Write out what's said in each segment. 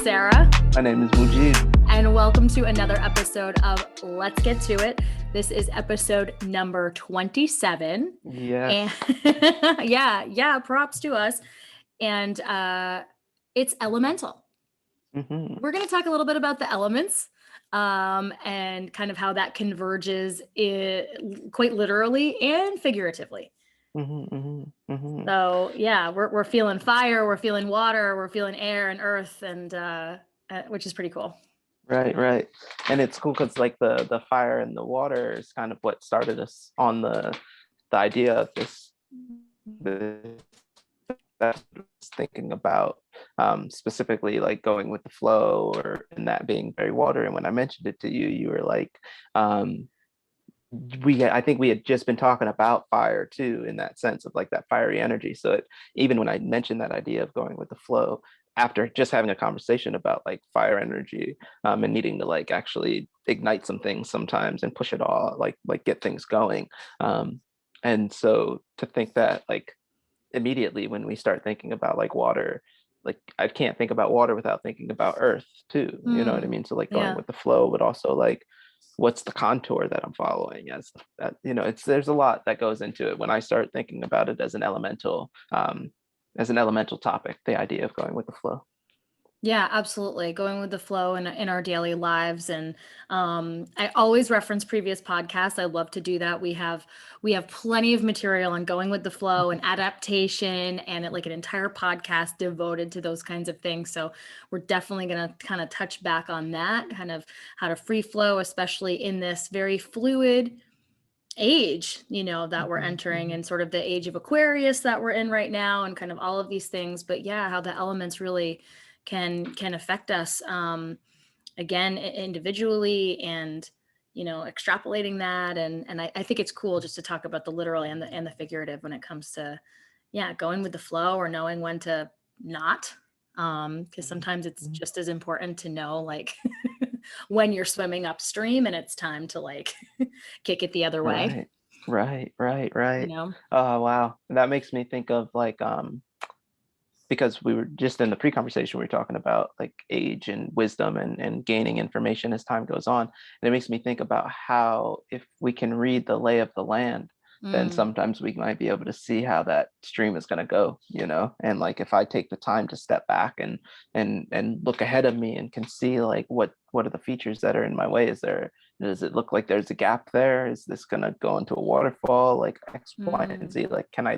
Sarah. My name is Mujib. And welcome to another episode of Let's Get to It. This is episode number 27. Yes. And yeah, props to us. And it's elemental. Mm-hmm. We're going to talk a little bit about the elements and kind of how that converges quite literally and figuratively. Mm-hmm, mm-hmm, mm-hmm. So yeah, we're feeling fire, we're feeling water, we're feeling air and earth, and which is pretty cool. Right. And it's cool because like the fire and the water is kind of what started us on the idea of this that I was thinking about specifically like going with the flow or and that being very water. And when I mentioned it to you, you were like, I think we had just been talking about fire too, in that sense of like that fiery energy. So even when I mentioned that idea of going with the flow, after just having a conversation about like fire energy and needing to like actually ignite some things sometimes and push it all, like get things going. And so to think that like immediately when we start thinking about like water, like I can't think about water without thinking about earth too. You know what I mean? So like going with the flow, but also like what's the contour that I'm following as that, there's a lot that goes into it when I start thinking about it as an elemental topic, the idea of going with the flow. Yeah, absolutely. Going with the flow in our daily lives. And I always reference previous podcasts. I love to do that. We have plenty of material on going with the flow and adaptation and like an entire podcast devoted to those kinds of things. So we're definitely going to kind of touch back on that, kind of how to free flow, especially in this very fluid age, that we're entering, and sort of the age of Aquarius that we're in right now, and kind of all of these things. But yeah, how the elements really can affect us again individually, and extrapolating that, and I think it's cool just to talk about the literal and the figurative when it comes to going with the flow or knowing when to not, because sometimes it's just as important to know like when you're swimming upstream and it's time to like kick it the other way. Right. Oh Wow, that makes me think of like because we were just in the pre-conversation, we were talking about like age and wisdom and gaining information as time goes on. And it makes me think about how if we can read the lay of the land, then sometimes we might be able to see how that stream is going to go, and like if I take the time to step back and look ahead of me and can see like what are the features that are in my way. Does it look like there's a gap there? Is this going to go into a waterfall, like X, Y, and Z? Like can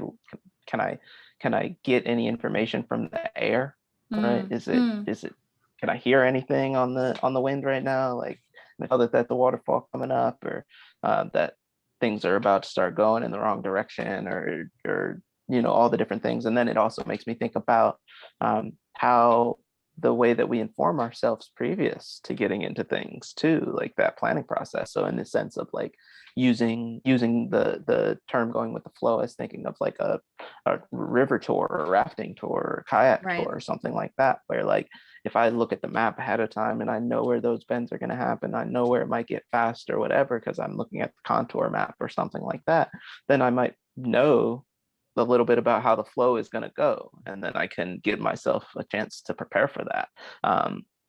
I get any information from the air? Right? Is it can I hear anything on the wind right now? Like I know that the waterfall coming up, or that things are about to start going in the wrong direction, or all the different things. And then it also makes me think about how the way that we inform ourselves previous to getting into things too, like that planning process. So in the sense of like using the term going with the flow as thinking of like a river tour or rafting tour or kayak tour or something like that, where like if I look at the map ahead of time and I know where those bends are going to happen, I know where it might get fast or whatever because I'm looking at the contour map or something like that, then I might know a little bit about how the flow is going to go, and then I can give myself a chance to prepare for that,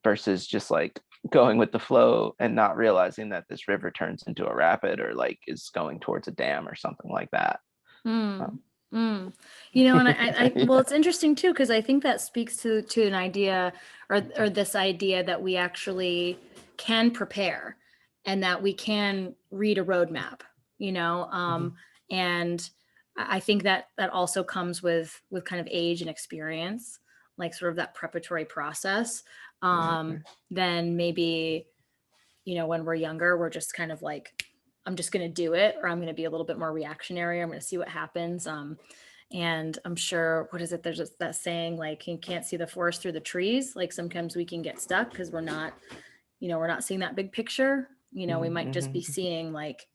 versus just like going with the flow and not realizing that this river turns into a rapid or like is going towards a dam or something like that. And I well, it's interesting too, because I think that speaks to an idea or this idea that we actually can prepare and that we can read a roadmap, and I think that also comes with kind of age and experience, like sort of that preparatory process. Then maybe, when we're younger, we're just kind of like, I'm just going to do it, or I'm going to be a little bit more reactionary. I'm going to see what happens. And I'm sure, what is it? There's that saying, like, you can't see the forest through the trees. Like sometimes we can get stuck because we're not seeing that big picture. We might just be seeing like,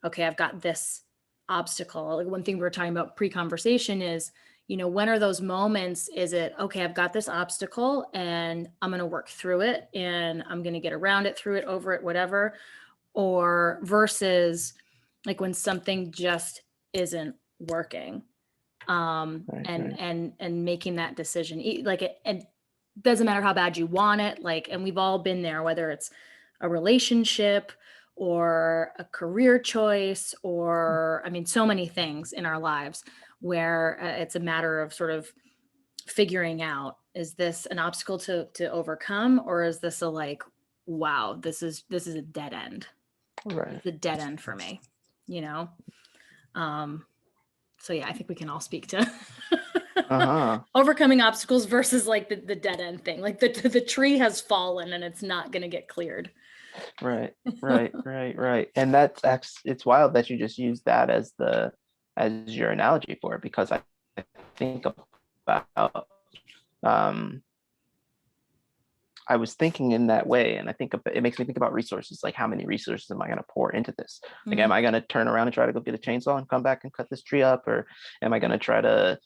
okay, I've got this obstacle. Like one thing we were talking about pre-conversation is, when are those moments? Is it, okay, I've got this obstacle and I'm going to work through it and I'm going to get around it, through it, over it, whatever. Or versus like when something just isn't working, and making that decision, like it, and doesn't matter how bad you want it, like, and we've all been there, whether it's a relationship or a career choice, or I mean, so many things in our lives where it's a matter of sort of figuring out, is this an obstacle to overcome, or is this a like, wow, this is a dead end. Right. It's a dead end for me, you know? Um, so yeah, I think we can all speak to Uh-huh. overcoming obstacles versus like the dead end thing. Like the tree has fallen and it's not going to get cleared. Right. Right. And it's wild that you just use that as your analogy for it, because I think about um I was thinking in that way, and I think it makes me think about resources. Like, how many resources am I going to pour into this? Like, am Mhm. I going to turn around and try to go get a chainsaw and come back and cut this tree up, or am I going to try to,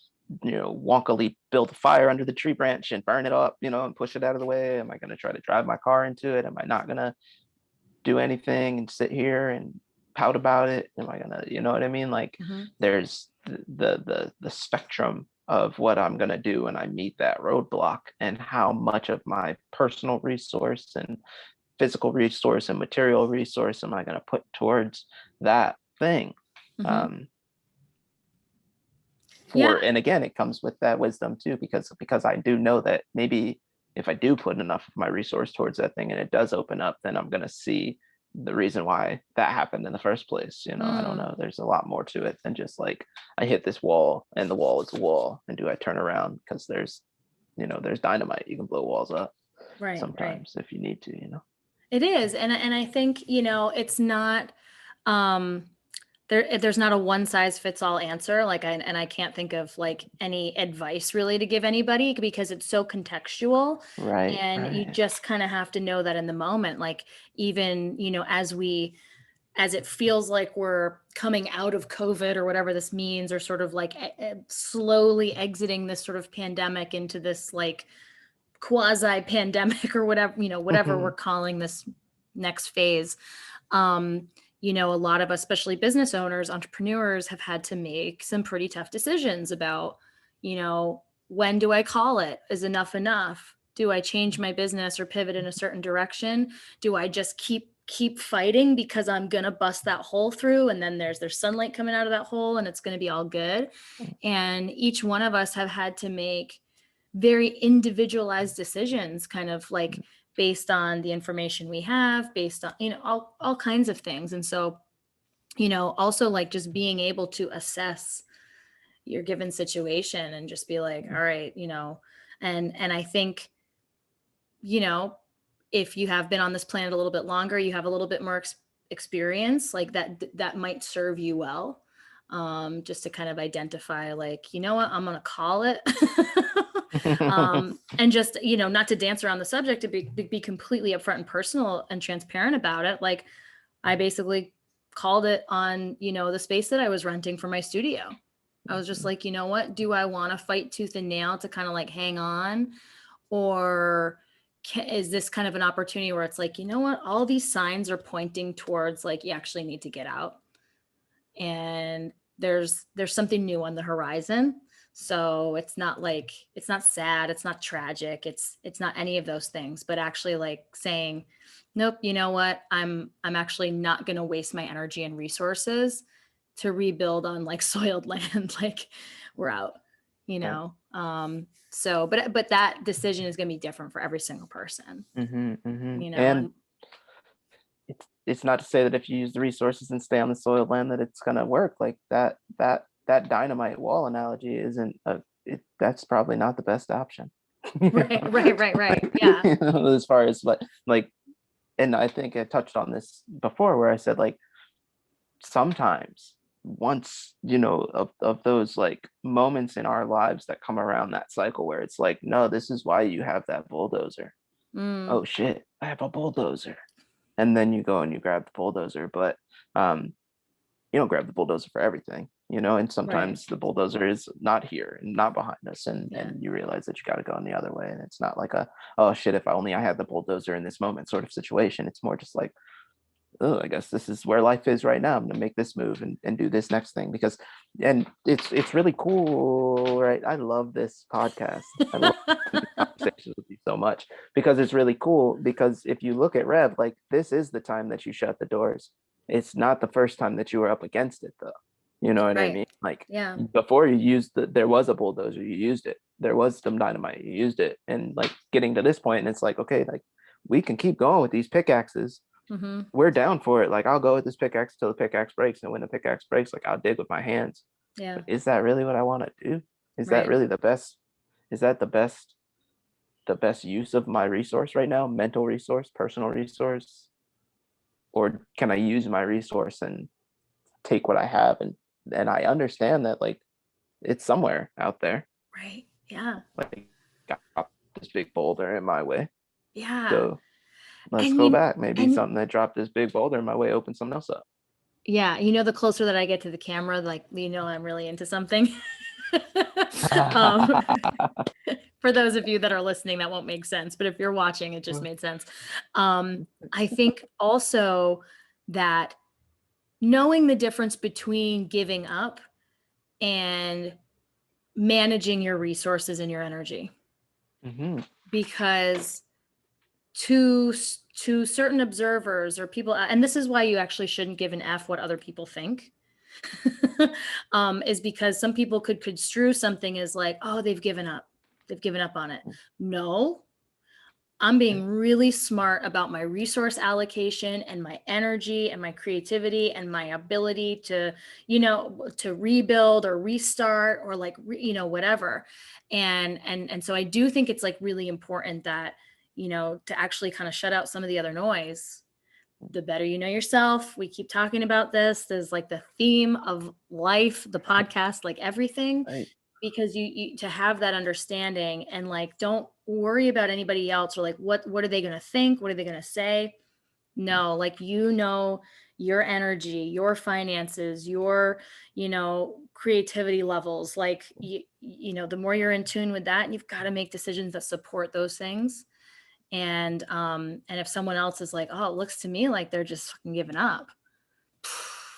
wonkily build a fire under the tree branch and burn it up, and push it out of the way? Am I going to try to drive my car into it? Am I not going to do anything and sit here and pout about it? Am I gonna, you know what I mean? Like, Mhm. there's the spectrum of what I'm gonna do when I meet that roadblock, and how much of my personal resource and physical resource and material resource am I gonna put towards that thing. Mhm. Um, Yeah. and again, it comes with that wisdom too, because I do know that maybe if I do put enough of my resource towards that thing and it does open up, then I'm gonna see the reason why that happened in the first place. I don't Mm. know. There's a lot more to it than just like, I hit this wall and the wall is a wall, and do I turn around because there's dynamite. You can blow walls up Right. Right. sometimes if you need to. It is, and I think it's not. Um, there's not a one size fits all answer, like, I can't think of like any advice really to give anybody, because it's so contextual, Right, and you right. just kind of have to know that in the moment, like, even as it feels like we're coming out of COVID or whatever this means, or sort of like slowly exiting this sort of pandemic into this like quasi pandemic or whatever, whatever we're calling this next phase. um a lot of us, especially business owners, entrepreneurs, have had to make some pretty tough decisions about, when do I call it? Is enough? Do I change my business or pivot in a certain direction? Do I just keep fighting because I'm gonna bust that hole through, and then there's sunlight coming out of that hole and it's gonna be all good? And each one of us have had to make very individualized decisions, kind of like based on the information we have, based on, all kinds of things. And so, also like just being able to assess your given situation and just be like, all right, and I think, you know, if you have been on this planet a little bit longer, you have a little bit more experience, like that might serve you well. Just to kind of identify, like, you know what, I'm gonna call it. And just, not to dance around the subject, to be completely upfront and personal and transparent about it. Like, I basically called it on, the space that I was renting for my studio. I was just like, you know what, do I want to fight tooth and nail to kind of like hang on, or is this kind of an opportunity where it's like, you know what, all these signs are pointing towards like you actually need to get out, and there's something new on the horizon. So it's not sad, it's not tragic, it's not any of those things, but actually like saying, nope, you know what, I'm actually not going to waste my energy and resources to rebuild on like soiled land. Like, we're out, Right. so but that decision is going to be different for every single person, And and it's not to say that if you use the resources and stay on the soiled land that it's gonna work. Like, that dynamite wall analogy isn't that's probably not the best option. right, yeah. As far as like, and I think I touched on this before, where I said, like, sometimes, once, of those like moments in our lives that come around that cycle where it's like, no, this is why you have that bulldozer. Mm, Oh shit, I have a bulldozer. And then you go and you grab the bulldozer, but um you don't grab the bulldozer for everything, and right, sometimes the bulldozer is not here and not behind us, and yeah. you realize that you got to go in the other way, and it's not like a, oh shit, if I had the bulldozer in this moment sort of situation. It's more just like, oh, I guess this is where life is right now. I'm gonna make this move and do this next thing, because and it's really cool, right? I love this podcast. I love these conversations with you so much because it's really cool. Because if you look at Rev, like this is the time that you shut the doors. It's not the first time that you were up against it, though. You know what I Right. mean? Like Yeah. before you used there was a bulldozer, you used it. There was some dynamite, you used it, and like getting to this point, and it's like, okay, like we can keep going with these pickaxes. Mm-hmm. We're down for it. Like I'll go with this pickaxe till the pickaxe breaks, and when the pickaxe breaks, like I'll dig with my hands. Yeah. But is that really what I want to do? Is that Right. really the best? Is that the best use of my resource right now? Mental resource, personal resource, or can I use my resource and take what I have and I understand that like it's somewhere out there. Right. Yeah. Like got this big boulder in my way. Yeah. So let's And go you back. Maybe and something that dropped this big boulder in my way opened something else up. yeah, the closer that I get to the camera, like I'm really into something. um for those of you that are listening, that won't make sense, but if you're watching, it just made sense. I think also that knowing the difference between giving up and managing your resources and your energy, Mm-hmm. because to certain observers or people, and this is why you actually shouldn't give an F what other people think, is because some people could construe something as like, oh, they've given up, on it. No, I'm being really smart about my resource allocation and my energy and my creativity and my ability to, to rebuild or restart or like, whatever. And so I do think it's like really important that, to actually kind of shut out some of the other noise. The better you know yourself. We keep talking about this. There's like the theme of life, the podcast, like everything, Right. because you to have that understanding and like don't worry about anybody else or like what are they going to think, what are they going to say. No, like your energy, your finances, your creativity levels, like the more you're in tune with that, you've got to make decisions that support those things. And if someone else is like, oh, it looks to me like they're just fucking giving up,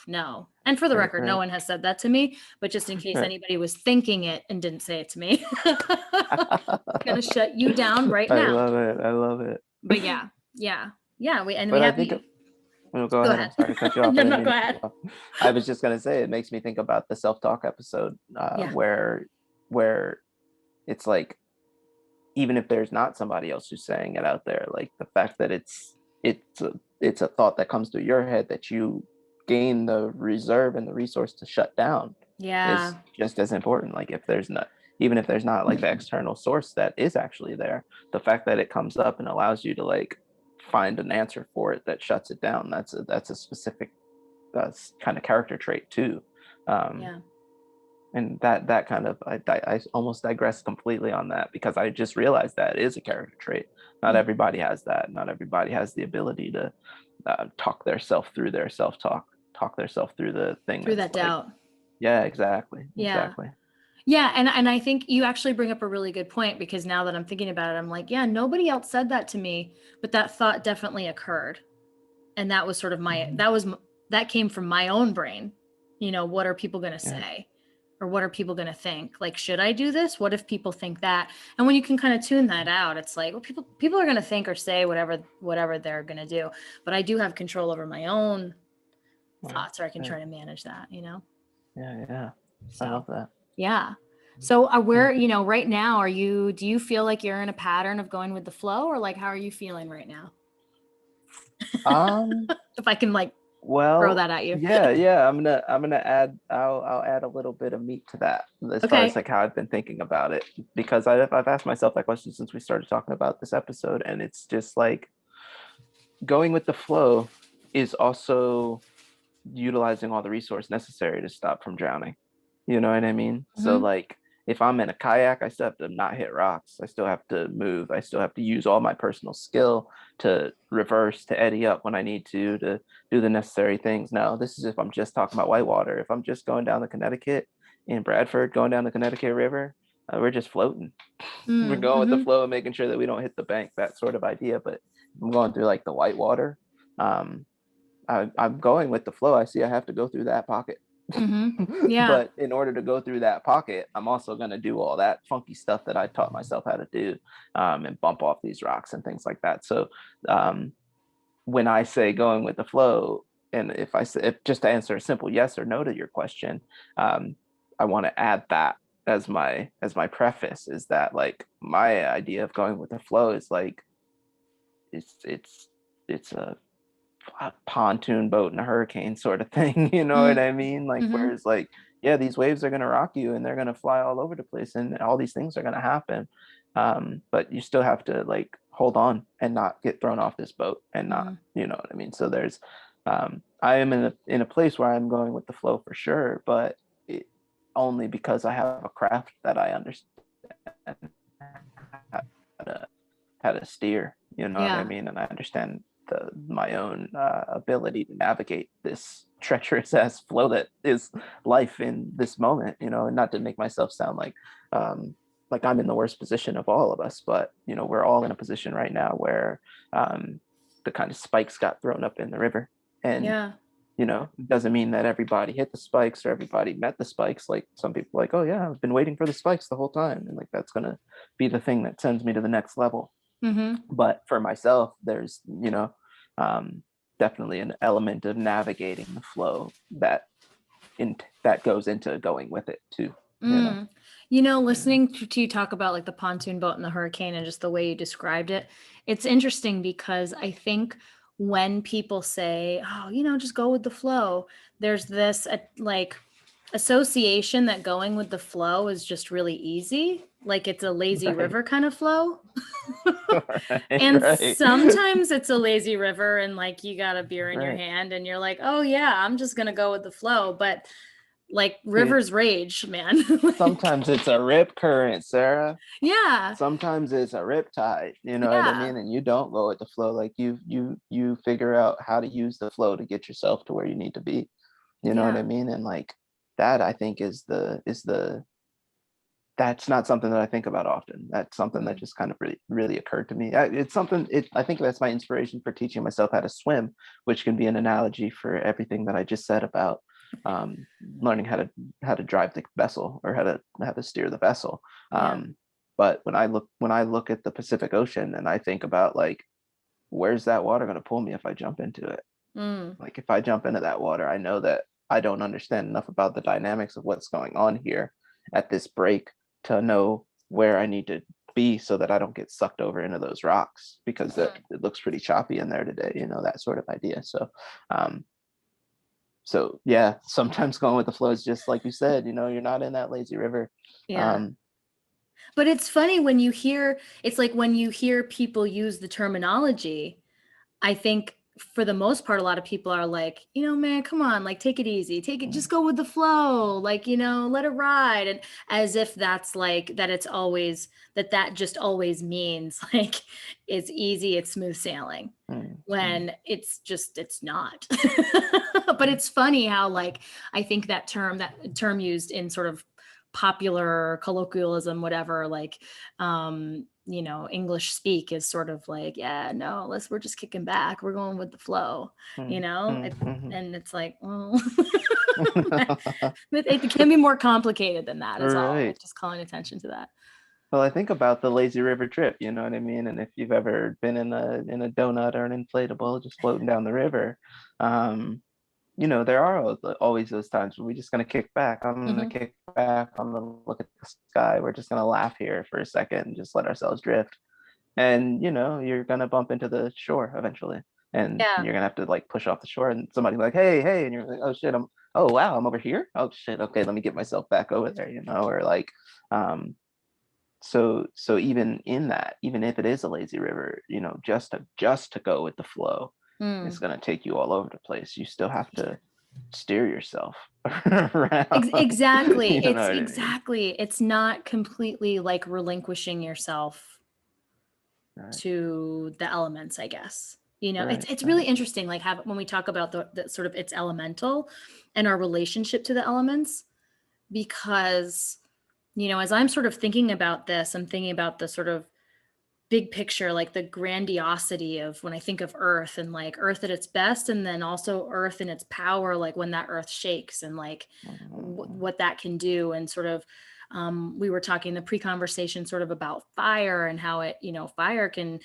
no. And for the Right. record, no Right. one has said that to me, but just in case Right. anybody was thinking it and didn't say it to me, gonna shut you down right I now. love it. I love it. But yeah, we But I have think you. oh, go Go ahead. ahead. I'm sorry to cut you off. I No, didn't no, mean go to cut ahead. you off. I was just gonna say it makes me think about the self-talk episode Yeah. where it's like even if there's not somebody else who's saying it out there, like the fact that it's a thought that comes through your head that you gain the reserve and the resource to shut down is Yeah. just as important. Like if there's not even if there's not like the external source that is actually there, the fact that it comes up and allows you to like find an answer for it that shuts it down, that's a specific kind of character trait too. um, Yeah. and that kind of I almost digress completely on that because I just realized that is a character trait. Not Mhm. everybody has that. Not everybody has the ability to talk their self through their self-talk, talk their self through the thing Through that's that like, doubt. yeah, exactly, Yeah. exactly. Yeah, and I think you actually bring up a really good point, because now that I'm thinking about it, I'm like, yeah, nobody else said that to me, but that thought definitely occurred. And that was sort of Mhm. that came from my own brain. What are people going to Yeah, say? Or what are people going to think? Like, should I do this? What if people think that? And when you can kind of tune that out, it's like, well, people are going to think or say whatever they're going to do, but I do have control over my own right, thoughts, or I can right. try to manage that. Yeah, yeah. I So love that. yeah. So Yeah. where, right now, do you feel like you're in a pattern of going with the flow, or like, how are you feeling right now? Um, If I can like throw well, that at you. yeah. I'm gonna add. I'll add a little bit of meat to that as far as Okay. like how I've been thinking about it because I've asked myself that question since we started talking about this episode, and it's just like going with the flow is also utilizing all the resource necessary to stop from drowning. You know what I mean? So Hmm. like if I'm in a kayak, I still have to not hit rocks. I still have to move. I still have to use all my personal skill to reverse, to eddy up when I need to do the necessary things. Now, this is if I'm just talking about whitewater. If I'm just going down the Connecticut in Bradford, going down the Connecticut River, we're just floating. We're going with the Mm-hmm. flow and making sure that we don't hit the bank, that sort of idea. But I'm going through like the whitewater. Um, I'm going with the flow. I see I have to go through that pocket. Yeah. But in order to go through that pocket, I'm also going to do all that funky stuff that I taught myself how to do, and bump off these rocks and things like that. So um, when I say going with the flow, and if I say, if just to answer a simple yes or no to your question, I want to add that as my preface, is that like my idea of going with the flow is like it's a pontoon boat in a hurricane sort of thing. You know what I mean? Like, Mm-hmm. whereas like, yeah, these waves are going to rock you and they're going to fly all over the place and all these things are going to happen. But you still have to like hold on and not get thrown off this boat and not, Mm-hmm. you know what I mean? So there's, I am in a place where I'm going with the flow for sure, but it, only because I have a craft that I understand how to, how to steer, you know what I Yeah. mean? And I understand my own ability to navigate this treacherous ass flow that is life in this moment, you know, and not to make myself sound like I'm in the worst position of all of us, but you know, we're all in a position right now where the kind of spikes got thrown up in the river. And Yeah. you know, it doesn't mean that everybody hit the spikes or everybody met the spikes. Like some people like, oh yeah, I've been waiting for the spikes the whole time. And like that's gonna be the thing that sends me to the next level. Mm-hmm. But for myself, there's, you know, um, definitely an element of navigating the flow that goes into going with it too, you know. Mm. Listening to you talk about like the pontoon boat and the hurricane and just the way you described it, it's interesting because I think when people say, oh, just go with the flow, there's this like association that going with the flow is just really easy. Like it's a lazy Right. river kind of flow. Right. And Right. sometimes it's a lazy river and like you got a beer in your Right. hand and you're like, oh yeah, I'm just going to go with the flow. But like It, rivers rage, man. Like, sometimes it's a rip current, Sarah. yeah. Sometimes it's a rip tide, you know what I Yeah. mean? And you don't go with the flow. Like you figure out how to use the flow to get yourself to where you need to be. You know what I Yeah. mean? And like that I think is the that's not something that I think about often. That's something that Mm. just kind of really occurred to me. It's something. I think that's my inspiration for teaching myself how to swim, which can be an analogy for everything that I just said about learning how to drive the vessel or how to steer the vessel. Yeah. But when I look at the Pacific Ocean and I think about like where's that water going to pull me if I jump into it? Mm. Like if I jump into that water, I know that I don't understand enough about the dynamics of what's going on here at this break to know where I need to be so that I don't get sucked over into those rocks because it looks pretty choppy in there today, you know, that sort of idea. Um, so yeah, sometimes going with the flow is just like you said, you know, you're not in that lazy river. Yeah. Um, But it's funny it's like when you hear people use the terminology, I think for the most part, a lot of people are like, man, come on, like take it easy, take it, just go with the flow, like, let it ride. And as if that's like that it's always that just always means like it's easy, it's smooth sailing. mm, mm, When it's not. But it's funny how like I think that term used in sort of popular colloquialism, whatever, like English speak is sort of like, yeah, no, we're just kicking back, we're going with the flow, mm, mm, mhm. and it's like, well, it can be more complicated than that is all, Right. like just calling attention to that. Well, I think about the lazy river trip, you know what I mean? And if you've ever been in a donut or an inflatable just floating down the river, um, you know, there are always those times where we're just gonna kick back. I'm gonna Hmm. kick back. I'm gonna look at the sky. We're just gonna laugh here for a second and just let ourselves drift. And you know, you're gonna bump into the shore eventually, and Yeah. you're gonna have to like push off the shore, and somebody like, hey, hey, and you're like, oh shit, oh wow, I'm over here. Oh shit, okay, let me get myself back over there, you know, or like, um, so even in that, even if it is a lazy river, you know, just to go with the flow, it's Mm. going to take you all over the place. You still have to steer yourself around. Exactly. You know what I mean? It's not completely like relinquishing yourself Right. to the elements, I guess. It's Right. it's really Right. interesting, like when we talk about the sort of it's elemental and our relationship to the elements, because as I'm sort of thinking about this, I'm thinking about the sort of big picture, like the grandiosity of when I think of Earth and like Earth at its best, and then also Earth in its power, like when that Earth shakes and like Mhm. what that can do. And sort of, we were talking the pre-conversation sort of about fire and how it, fire can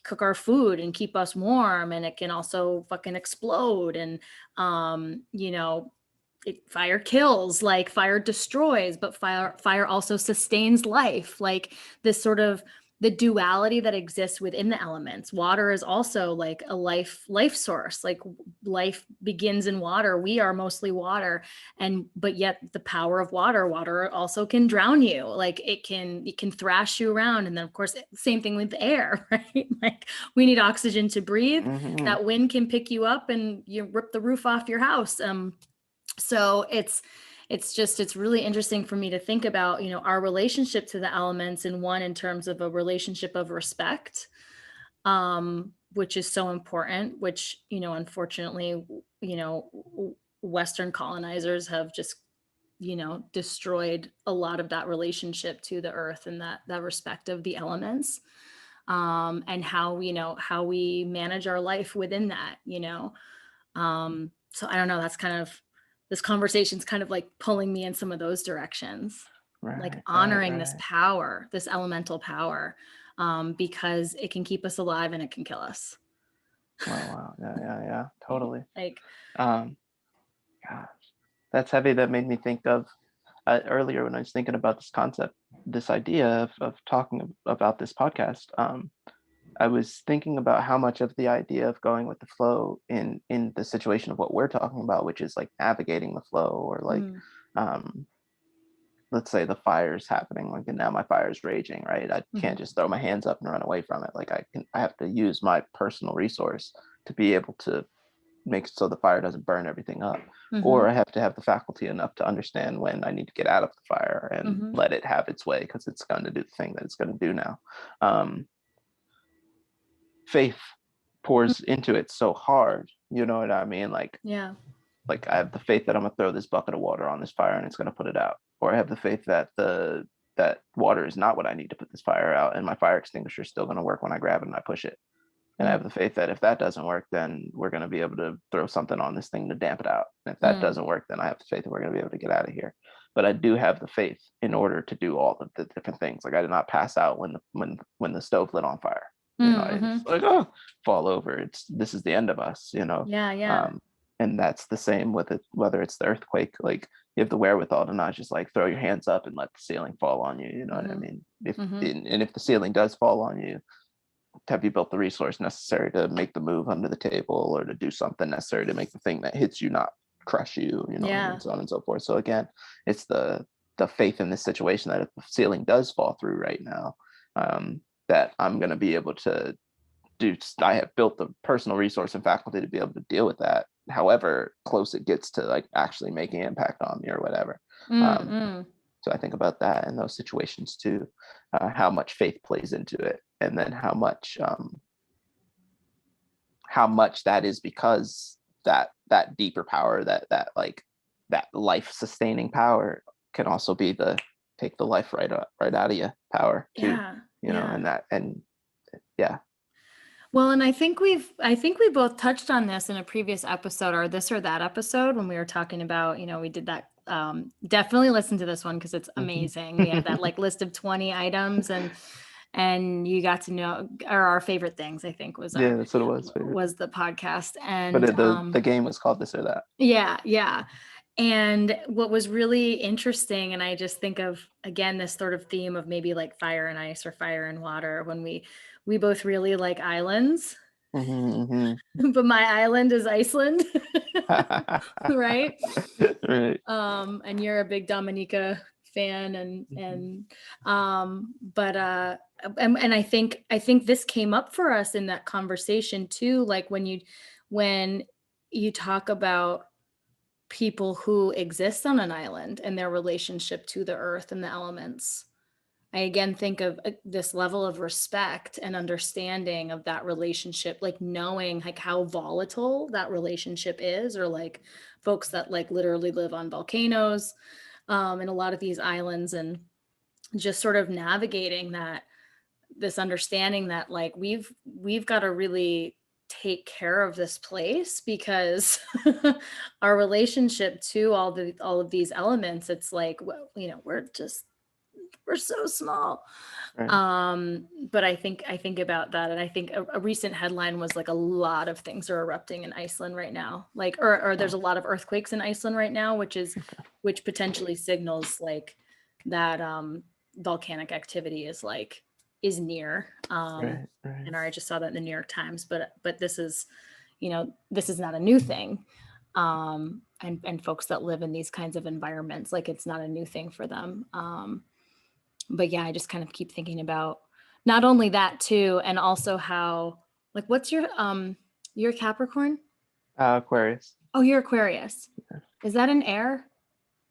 cook our food and keep us warm, and it can also fucking explode. And, fire kills, like fire destroys, but fire also sustains life. Like this sort of the duality that exists within the elements. Water is also like a life source. Like life begins in water. We are mostly water, and but yet the power of water also can drown you. Like it can thrash you around. And then of course same thing with the air, right? Like we need oxygen to breathe. Mhm. That wind can pick you up and you rip the roof off your house. So it's really interesting for me to think about, our relationship to the elements, and one in terms of a relationship of respect, which is so important, which, unfortunately, Western colonizers have just, destroyed a lot of that relationship to the earth, and that respect of the elements, and how we manage our life within that. So I don't know, that's kind of, this conversation's kind of like pulling me in some of those directions, like Right, right, honoring this right. power, this elemental power, because it can keep us alive and it can kill us. Wow, wow. Yeah, yeah, yeah. Totally. Like, Um, gosh, that's heavy. That made me think of earlier when I was thinking about this concept, this idea of talking about this podcast. I was thinking about how much of the idea of going with the flow in the situation of what we're talking about, which is like navigating the flow, or like, mm, um, let's say the fire's happening, like, and now my fire's raging, right? I mhm, can't just throw my hands up and run away from it. Like I have to use my personal resource to be able to make so the fire doesn't burn everything up. Or mhm, I have to have the faculty enough to understand when I need to get out of the fire and mhm, let it have its way, because it's going to do the thing that it's going to do now. Um, Faith mm, pours into it so hard, you know what I mean? yeah, Like I have the faith that I'm gonna throw this bucket of water on this fire and it's gonna put it out. Or I have the faith that the that water is not what I need to put this fire out, and my fire extinguisher is still gonna work when I grab it and I push it. And I mm, have the faith that if that doesn't work, then we're gonna be able to throw something on this thing to damp it out. And if that mm, doesn't work, then I have the faith that we're gonna be able to get out of here. But I do have the faith in order to do all of the different things. Like I did not pass out when the stove lit on fire. You know, mm, it's mhm, like, oh, fall over. It's This is the end of us, you know. yeah, yeah, Um, and that's the same with it, whether it's the earthquake. Like you have the wherewithal to not just like throw your hands up and let the ceiling fall on you. You know what I mhm, mean? If mhm, and if the ceiling does fall on you, have you built the resource necessary to make the move under the table, or to do something necessary to make the thing that hits you not crush you? You know what I mean? yeah, So on and so forth. So again, it's the faith in this situation that if the ceiling does fall through right now, that I'm going to be able to do. I have built the personal resource and faculty to be able to deal with that, however close it gets to like actually making an impact on me or whatever. mm, um, mm, so I think about that in those situations too, how much faith plays into it, and then how much that is because that deeper power, that like that life sustaining power, can also be the take the life right out of you power too, yeah, you know, yeah. and yeah. Well, and I think we both touched on this in a previous episode, or this or that episode, when we were talking about, we did that. Definitely listen to this one because it's Mhm. amazing. We had that like list of 20 items, and you got to know, or our favorite things, I think Yeah, that's what it was, favorite. was the podcast. But And the game was called this or that. yeah, yeah. And what was really interesting, and I just think of again this sort of theme of maybe like fire and ice or fire and water, when we both really like islands. Hmm. But my island is Iceland, right? Right. And you're a big Dominica fan, Mhm. but and I think this came up for us in that conversation too, like when you talk about people who exist on an island and their relationship to the earth and the elements. I again think of this level of respect and understanding of that relationship, like knowing like how volatile that relationship is, or like folks that like literally live on volcanoes, in a lot of these islands, and just sort of navigating that. this understanding that like we've got to really take care of this place, because our relationship to all of these elements, it's like, well, we're so small. Right. But I think about that, and I think a recent headline was like a lot of things are erupting in Iceland right now, like, or there's a lot of earthquakes in Iceland right now, which potentially signals like that volcanic activity is near. Right. Right. And I just saw that in the New York Times, but this is, this is not a new thing. And folks that live in these kinds of environments, like, it's not a new thing for them. But yeah, I just kind of keep thinking about not only that too, and also how, like, what's your Capricorn? Aquarius. Oh, you're Aquarius. Is that an air?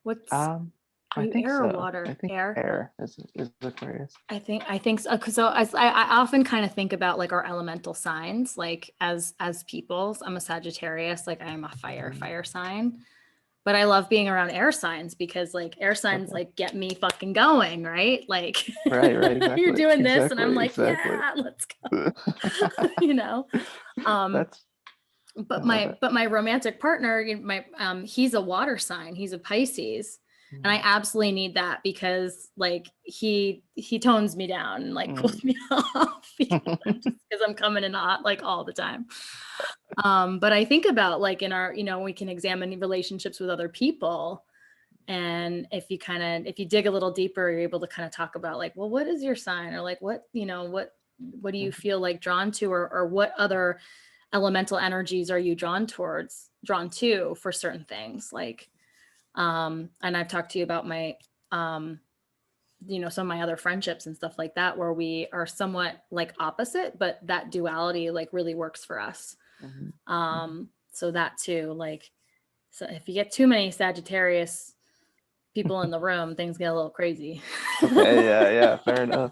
What's Um, Are I you think air or so. water? I think Air. air is Aquarius. I think so. 'Cause so I often kind of think about like our elemental signs, like as peoples. I'm a Sagittarius, like I am a Mhm. fire sign. But I love being around air signs, because like air signs Okay. like get me fucking going, right? Like Right. Right. you're Exactly. doing this and I'm Exactly. like, Exactly. yeah, let's go. you know. Um That's. I but love my it. but my romantic partner, my he's a water sign. He's a Pisces. And I Mm, absolutely need that, because like he tones me down and like mm. cools me off, because I'm coming in hot like all the time. But I think about like in our, we can examine relationships with other people. And if you dig a little deeper, you're able to kind of talk about like, well, what is your sign? Or like, what do you feel like drawn to, or what other elemental energies are you drawn to for certain things? Like, and I've talked to you about my, um, some of my other friendships and stuff like that, where we are somewhat like opposite, but that duality like really works for us. Mhm, mhm. So that too, like, so if you get too many Sagittarius people in the room, things get a little crazy. Okay. Yeah. Yeah. Fair enough.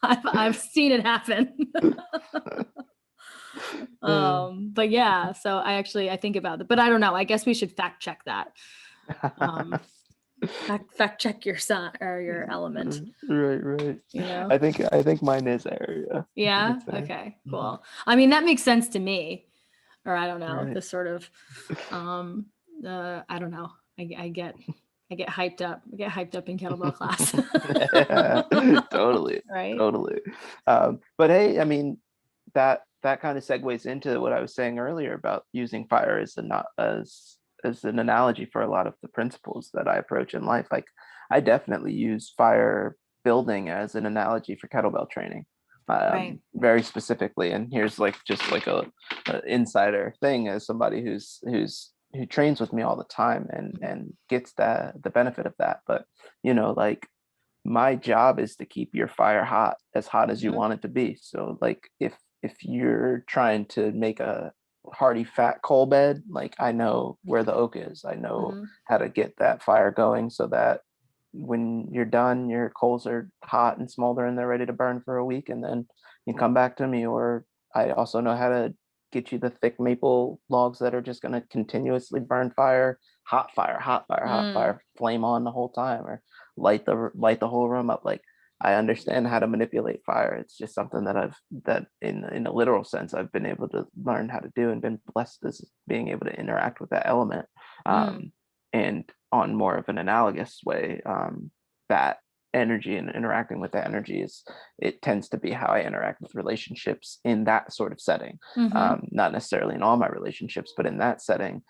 I've seen it happen. But yeah, so I think about it, but I don't know. I guess we should fact check that. Um, fact check your sign or your element. Right. Right. You know? I think mine is area. You Yeah. could say. Okay. Mhm. Cool. I mean, that makes sense to me. Or I don't know. Right. This sort of, um, I don't know. I get hyped up. I get hyped up in kettlebell class. Yeah, totally, Right. totally. But hey, I mean, that kind of segues into what I was saying earlier about using fire as a not as an analogy for a lot of the principles that I approach in life. Like, I definitely use fire building as an analogy for kettlebell training, Right. very specifically. And here's like just like a insider thing as somebody who trains with me all the time and gets the benefit of that. But like, my job is to keep your fire hot, as hot as you Mhm. want it to be. So like, if you're trying to make a hearty fat coal bed, like, I know where the oak is. I know Mhm. how to get that fire going so that when you're done, your coals are hot and smoldering, they're ready to burn for a week, and then you come back to me. Or I also know how to get you the thick maple logs that are just going to continuously burn fire, hot fire, hot fire, hot Mm. fire, flame on the whole time, or light the whole room up. Like, I understand how to manipulate fire. It's just something that in a literal sense I've been able to learn how to do, and been blessed as being able to interact with that element. Mm. And on more of an analogous way, that energy and interacting with that energy it tends to be how I interact with relationships in that sort of setting. Mhm. Not necessarily in all my relationships, but in that setting,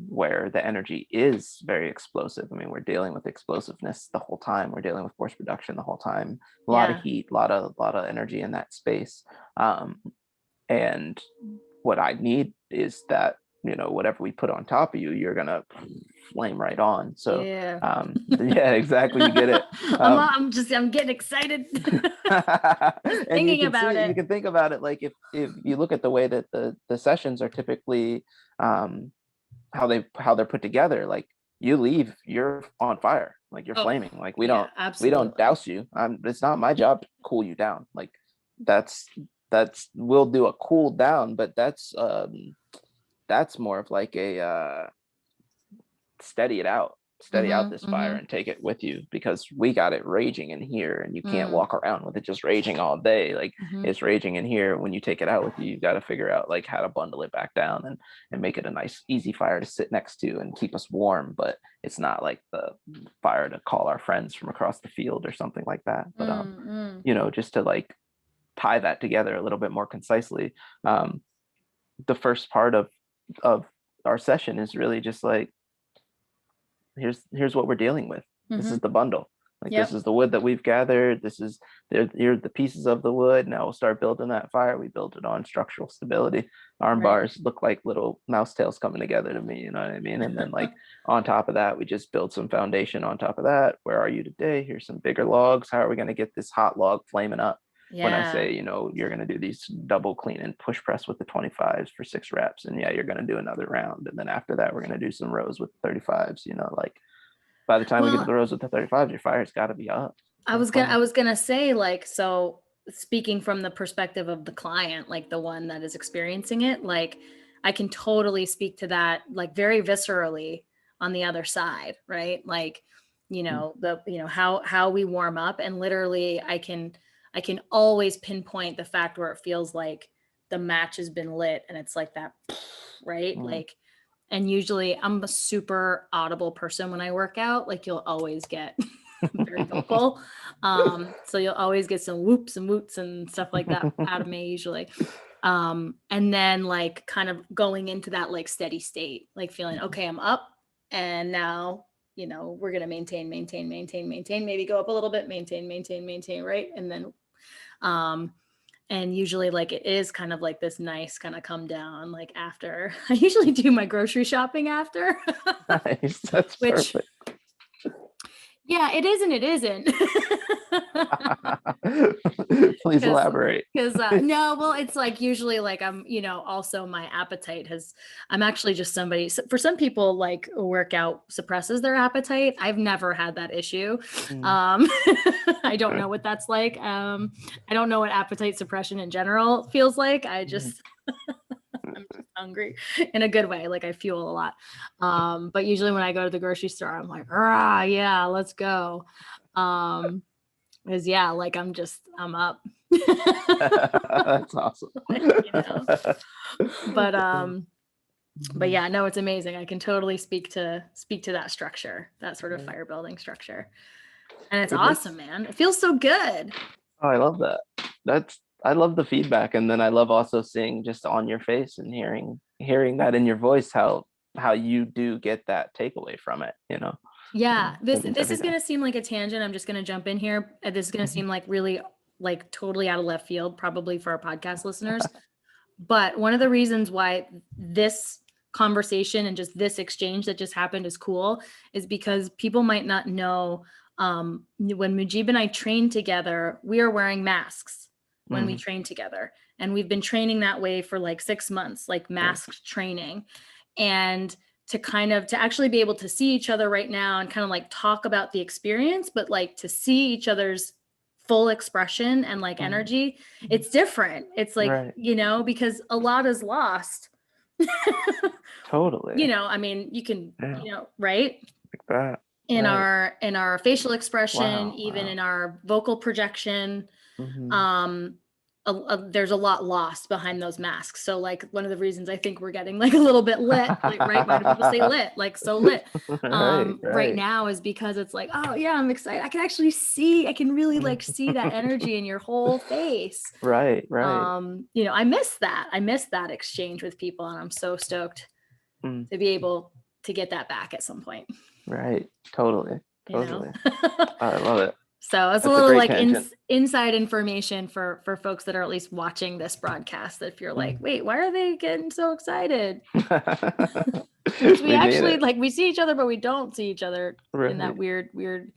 where the energy is very explosive. I mean, we're dealing with explosiveness the whole time. We're dealing with force production the whole time. A lot of Yeah. heat, a lot of energy in that space. Um, and what I need is that, whatever we put on top of you, you're gonna flame right on. So, Yeah. yeah, exactly, you get it. Um, I'm getting excited just and thinking about you it. can think about it, like, if you look at the way that the sessions are typically, um, how they're put together. Like, you leave, you're on fire, like, you're Oh, flaming. Like, we yeah, don't absolutely. douse you. It's not my job to cool you down. Like, that's we'll do a cool down, but that's more of like a steady it out. steady out this fire Mm-hmm. and take it with you, because we got it raging in here and you can't Mm, walk around with it just raging all day. Like, mm-hmm. it's raging in here. When you take it out with you, you got to figure out like how to bundle it back down and make it a nice easy fire to sit next to and keep us warm, but it's not like the fire to call our friends from across the field or something like that. But Mm-hmm. just to like tie that together a little bit more concisely, um the first part of our session is really just like, here's what we're dealing with. This Mm-hmm. is the bundle. Like, this Yep. is the wood that we've gathered. Here are the pieces of the wood. Now we'll start building that fire. We built it on structural stability. Arm Right. bars look like little mouse tails coming together to me, you know what I mean? And then like on top of that, we just build some foundation on top of that. Where are you today? Here's some bigger logs. How are we going to get this hot log flaming up? When I Yeah. say, you're going to do these double clean and push press with the 25s for 6 reps, and yeah, you're going to do another round. And then after that, we're going to do some rows with 35s, like by the time we get to Well, the rows with the 35s, your fire's got to be up. I was gonna say, like, so speaking from the perspective of the client, like the one that is experiencing it, like I can totally speak to that, like very viscerally on the other side, right? Like, how we warm up, and literally I can always pinpoint the fact where it feels like the match has been lit and it's like that, right? Mm-hmm. Like, and usually I'm a super audible person when I work out, like you'll always get very vocal. So you'll always get some whoops and woots and stuff like that out of me usually. And then like kind of going into that like steady state, like feeling, okay, I'm up, and now, we're going to maintain, maybe go up a little bit, maintain, right? And then, and usually like it is kind of like this nice kind of come down, like after I usually do my grocery shopping after. Nice. That's Which, perfect. yeah, it is and it isn't. Please elaborate. Because no, well, it's like usually like I'm, also my appetite I'm actually just somebody, for some people, like workout suppresses their appetite. I've never had that issue. I don't know what that's like. I don't know what appetite suppression in general feels like. I'm just hungry in a good way. Like I fuel a lot. But usually when I go to the grocery store, I'm like, yeah, let's go. Because yeah, like I'm up. That's awesome. But yeah, no, it's amazing. I can totally speak to that structure, that sort of fire building structure. And it's awesome, man. It feels so good. Oh, I love that. I love the feedback. And then I love also seeing just on your face and hearing that in your voice, how you do get that takeaway from it, Yeah, this every is day. going to seem like a tangent. I'm just going to jump in here. This is going to seem like really like totally out of left field, probably for our podcast listeners. But one of the reasons why this conversation and just this exchange that just happened is cool is because people might not know, when Mujib and I train together, we are wearing masks when we train together. And we've been training that way for like 6 months, like masked training. And to actually be able to see each other right now and kind of like talk about the experience, but like to see each other's full expression and like energy, it's different. It's like, Right. Because a lot is lost. Totally. I mean, you can, right? Like that. In Right. our facial expression, even Wow. in our vocal projection, Mm-hmm. there's a lot lost behind those masks. So like one of the reasons I think we're getting like a little bit lit, like, right? Why do people say lit? Like so lit right now is because it's like, oh yeah, I'm excited. I can really like see that energy in your whole face. Right. I miss that exchange with people, and I'm so stoked to be able to get that back at some point. Right. Totally. I love it. So it's a little like inside information for folks that are at least watching this broadcast. That if you're like, wait, why are they getting so excited? we actually like we see each other, but we don't see each other in that weird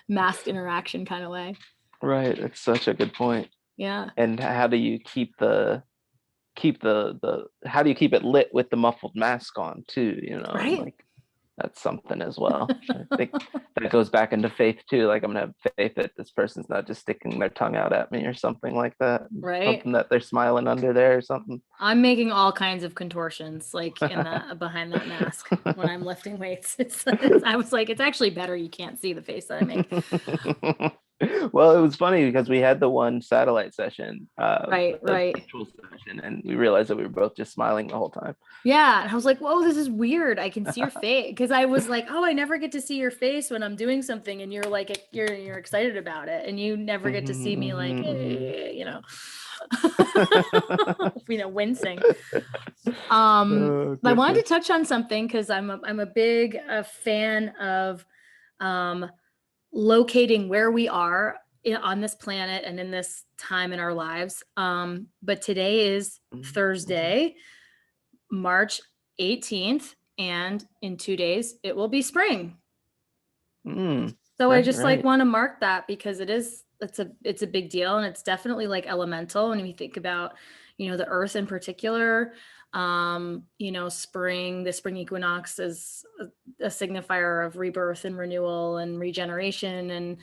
masked interaction kind of way. Right. It's such a good point. Yeah. And how do you keep how do you keep it lit with the muffled mask on too? Right. Like that's something as well. I think that goes back into faith too. Like I'm gonna have faith that this person's not just sticking their tongue out at me or something like that. Right? Something that they're smiling under there or something. I'm making all kinds of contortions like in the behind that mask when I'm lifting weights. I was like, it's actually better you can't see the face that I make. Well, it was funny because we had the one satellite session, Right, the right. virtual session, and we realized that we were both just smiling the whole time. Yeah. And I was like, whoa, this is weird. I can see your face. Because I was like, oh, I never get to see your face when I'm doing something and you're like you're excited about it. And you never get to see me like, wincing. I wanted to touch on something because I'm a big fan of locating where we are on this planet and in this time in our lives. But today is Thursday, March 18th, and in 2 days it will be spring. So I just like want to mark that because it's a big deal, and it's definitely like elemental. And when you think about, the earth in particular, the spring equinox is a signifier of rebirth and renewal and regeneration and,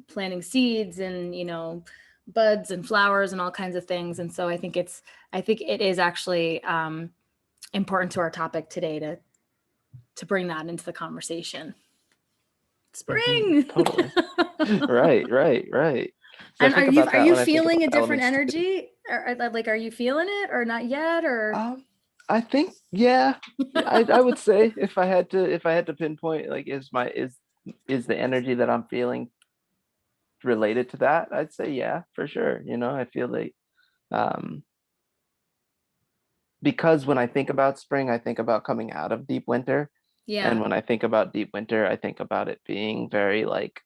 planting seeds and, buds and flowers and all kinds of things. And so I think it is actually important to our topic today to bring that into the conversation. Spring. Totally. Right. So and are you feeling a different energy? Are you feeling it or not yet? Or I think, yeah, I would say if I had to pinpoint, like, is the energy that I'm feeling related to that? I'd say yeah, for sure. I feel like because when I think about spring, I think about coming out of deep winter. yeah. And when I think about deep winter, I think about it being very like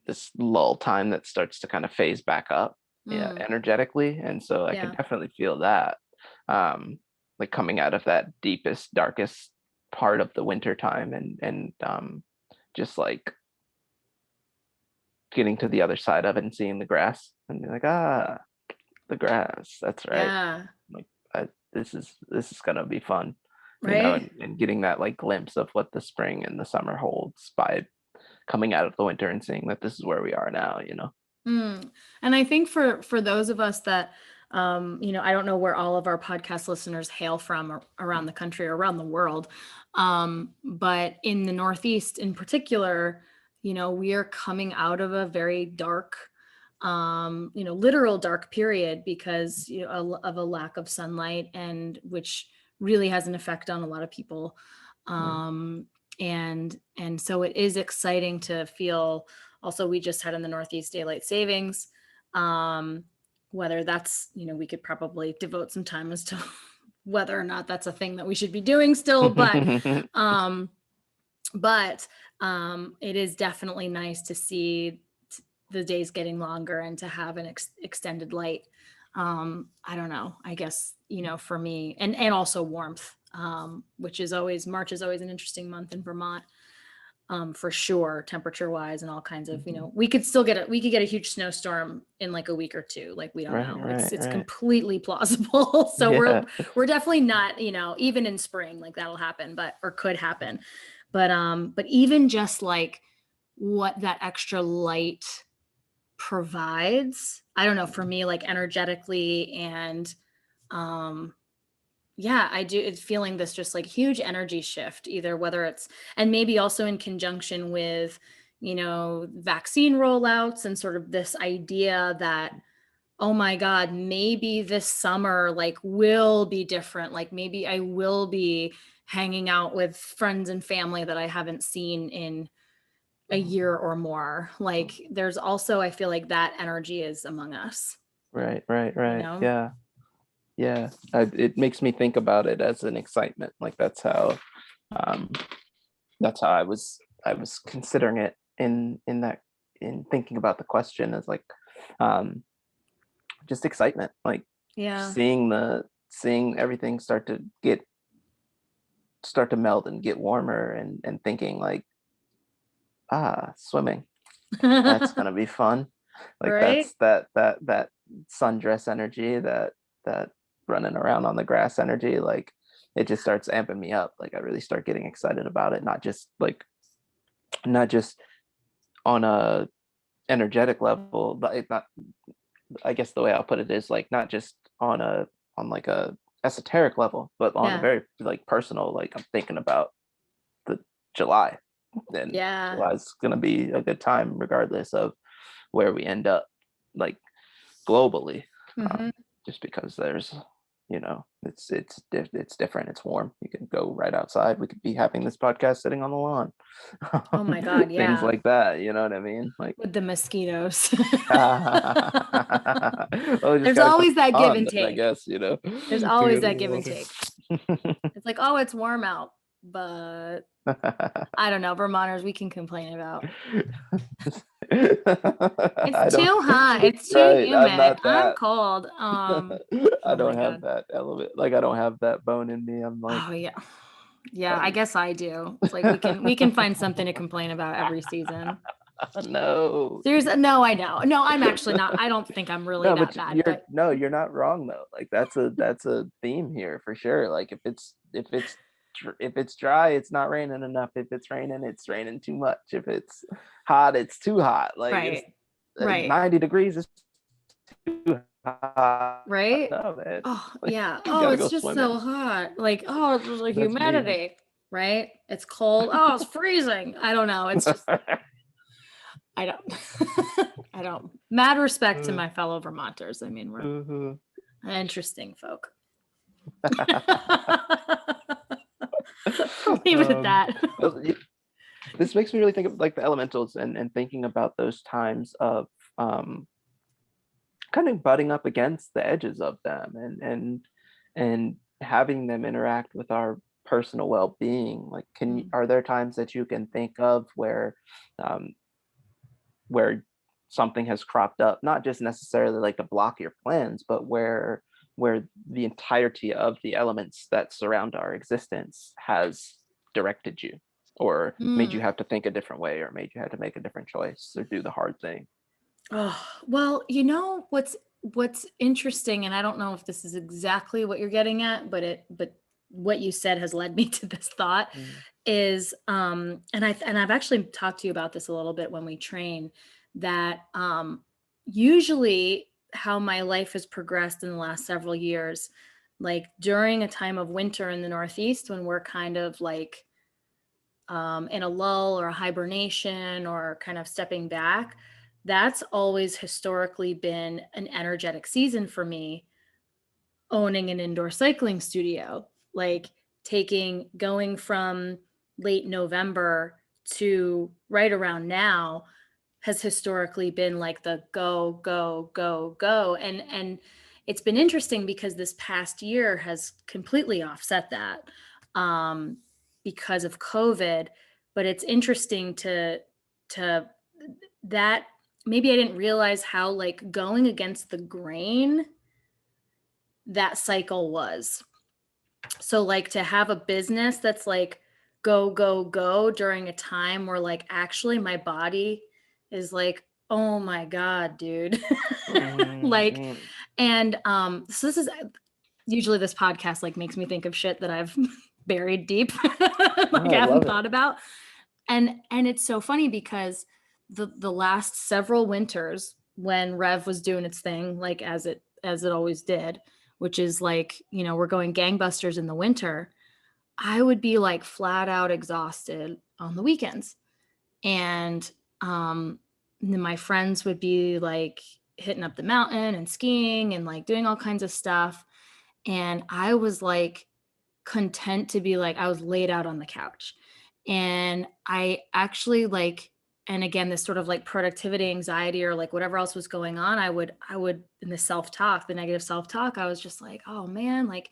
this lull time that starts to kind of phase back up, energetically. And so I can definitely feel that, like coming out of that deepest, darkest part of the winter time, and just like getting to the other side of it and seeing the grass and be like, the grass, that's right. Yeah. Like this is gonna be fun. Right. And getting that like glimpse of what the spring and the summer holds by coming out of the winter and seeing that this is where we are now. And I think for those of us that, I don't know where all of our podcast listeners hail from around the country or around the world. But in the Northeast in particular, we are coming out of a very dark, literal dark period because of a lack of sunlight, and which really has an effect on a lot of people. And so it is exciting to feel. Also, we just had in the Northeast daylight savings. Whether that's, we could probably devote some time as to whether or not that's a thing that we should be doing still, but it is definitely nice to see the days getting longer and to have an extended light. I don't know, I guess, for me, and also warmth, which is March is always an interesting month in Vermont, for sure, temperature wise and all kinds of, we could get a huge snowstorm in like a week or two. Like, we don't know. It's completely plausible. So we're definitely not, even in spring, like that'll happen, or could happen. But even just like what that extra light provides, I don't know, for me, like energetically, and I do. It's feeling this just like huge energy shift, either whether it's, and maybe also in conjunction with, vaccine rollouts and sort of this idea that, oh my God, maybe this summer like will be different. Like maybe I will be hanging out with friends and family that I haven't seen in a year or more. Like there's also, I feel like that energy is among us. Right. Yeah. It makes me think about it as an excitement. Like that's how I was considering it in thinking about the question, as like just excitement, like seeing everything start to melt and get warmer, and thinking like, swimming, that's gonna be fun. Like right? That's that sundress energy, that running around on the grass energy. Like it just starts amping me up. Like I really start getting excited about it, not just on a energetic level, but it not, I guess the way I'll put it is like not just on like a esoteric level, but on a Yeah. very like personal, like I'm thinking about the July, and Yeah. July's gonna be a good time regardless of where we end up, like globally, Hmm. just because there's, it's different. It's warm. You can go right outside. We could be having this podcast sitting on the lawn. Oh my God. Things Yeah. like that. You know what I mean? Like, With the mosquitoes. well, we just There's gotta come always that give on, and then, I take. guess, There's to always go to that the give and water. take. It's like, oh, it's warm out, but I don't know. Vermonters, we can complain about. It's I don't. too hot. It's too Right. I'm humid. not I'm that. cold. I Oh my don't have God. that element. Like I don't have that bone in me. I'm like, Oh yeah. Yeah, I um, guess I do. It's like we can find something to complain about every season. no. No, I know. No, I'm actually not. I don't think I'm really No, that but bad, but you're not wrong though. Like that's a theme here for sure. Like if it's dry, it's not raining enough. If it's raining too much. If it's hot, it's too hot. Like it's right. Right. 90 degrees is too hot. Right? No, man. Oh, Like yeah. you Oh, gotta it's go just swimming. so hot. Like, oh, it's just the That's me. humidity, right? It's cold. Oh, it's freezing. I don't know. It's just I don't I don't. Mad respect to my fellow Vermonters. I mean, we're Mhm. interesting folk. I'll leave it at Um, that. this makes me really think of like the elementals, and thinking about those times of um, kind of butting up against the edges of them, and having them interact with our personal well-being. Like, Mm. are there times that you can think of um, where something has cropped up, not just necessarily like to block your plans, but where the entirety of the elements that surround our existence has directed you, or made you Mm. have to think a different way, or made you have to make a different choice, or do the hard thing? Oh, well, you know what's interesting, and I don't know if this is exactly what you're getting at, but what you said has led me to this thought Mm. is and I've actually talked to you about this a little bit when we train that usually how my life has progressed in the last several years, like during a time of winter in the Northeast when we're kind of like in a lull or a hibernation or kind of stepping back, that's always historically been an energetic season for me, owning an indoor cycling studio. Like going from late November to right around now has historically been like the go, go, go, go. And it's been interesting because this past year has completely offset that um, because of COVID. But it's interesting to that maybe I didn't realize how like going against the grain that cycle was. So like to have a business that's like go, go, go during a time where like actually my body is like, oh my God, dude. Like, Mhm. and so this is usually this podcast like makes me think of shit that I've buried deep, No, like I I haven't love it. thought about. And it's so funny because the last several winters when Rev was doing its thing, like as it always did, which is like, we're going gangbusters in the winter, I would be like flat out exhausted on the weekends. And then my friends would be like hitting up the mountain and skiing and like doing all kinds of stuff. And I was like content to be like, I was laid out on the couch. And I actually like, and again, this sort of like productivity anxiety or like whatever else was going on, I would, in the self talk, the negative self talk, I was just like, oh man, like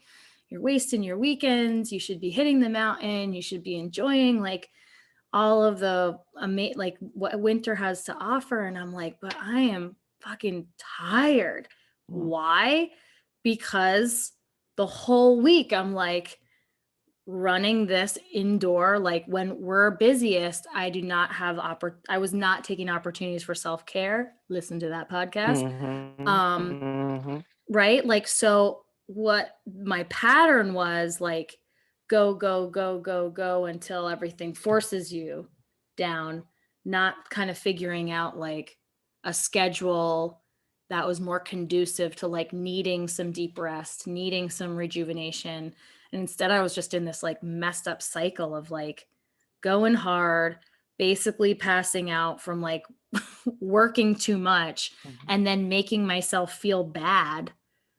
you're wasting your weekends. You should be hitting the mountain. You should be enjoying like all of the like what winter has to offer. And I'm like, but I am fucking tired. Mm. Why? Because the whole week I'm like running this indoor, like when we're busiest, I do not have I was not taking opportunities for self-care. Listen to that podcast. Mhm. Um, Mhm. right? Like, so what my pattern was like go, go, go, go, go until everything forces you down, not kind of figuring out like a schedule that was more conducive to like needing some deep rest, needing some rejuvenation. And instead, I was just in this like messed up cycle of like going hard, basically passing out from like working too much, Mhm. and then making myself feel bad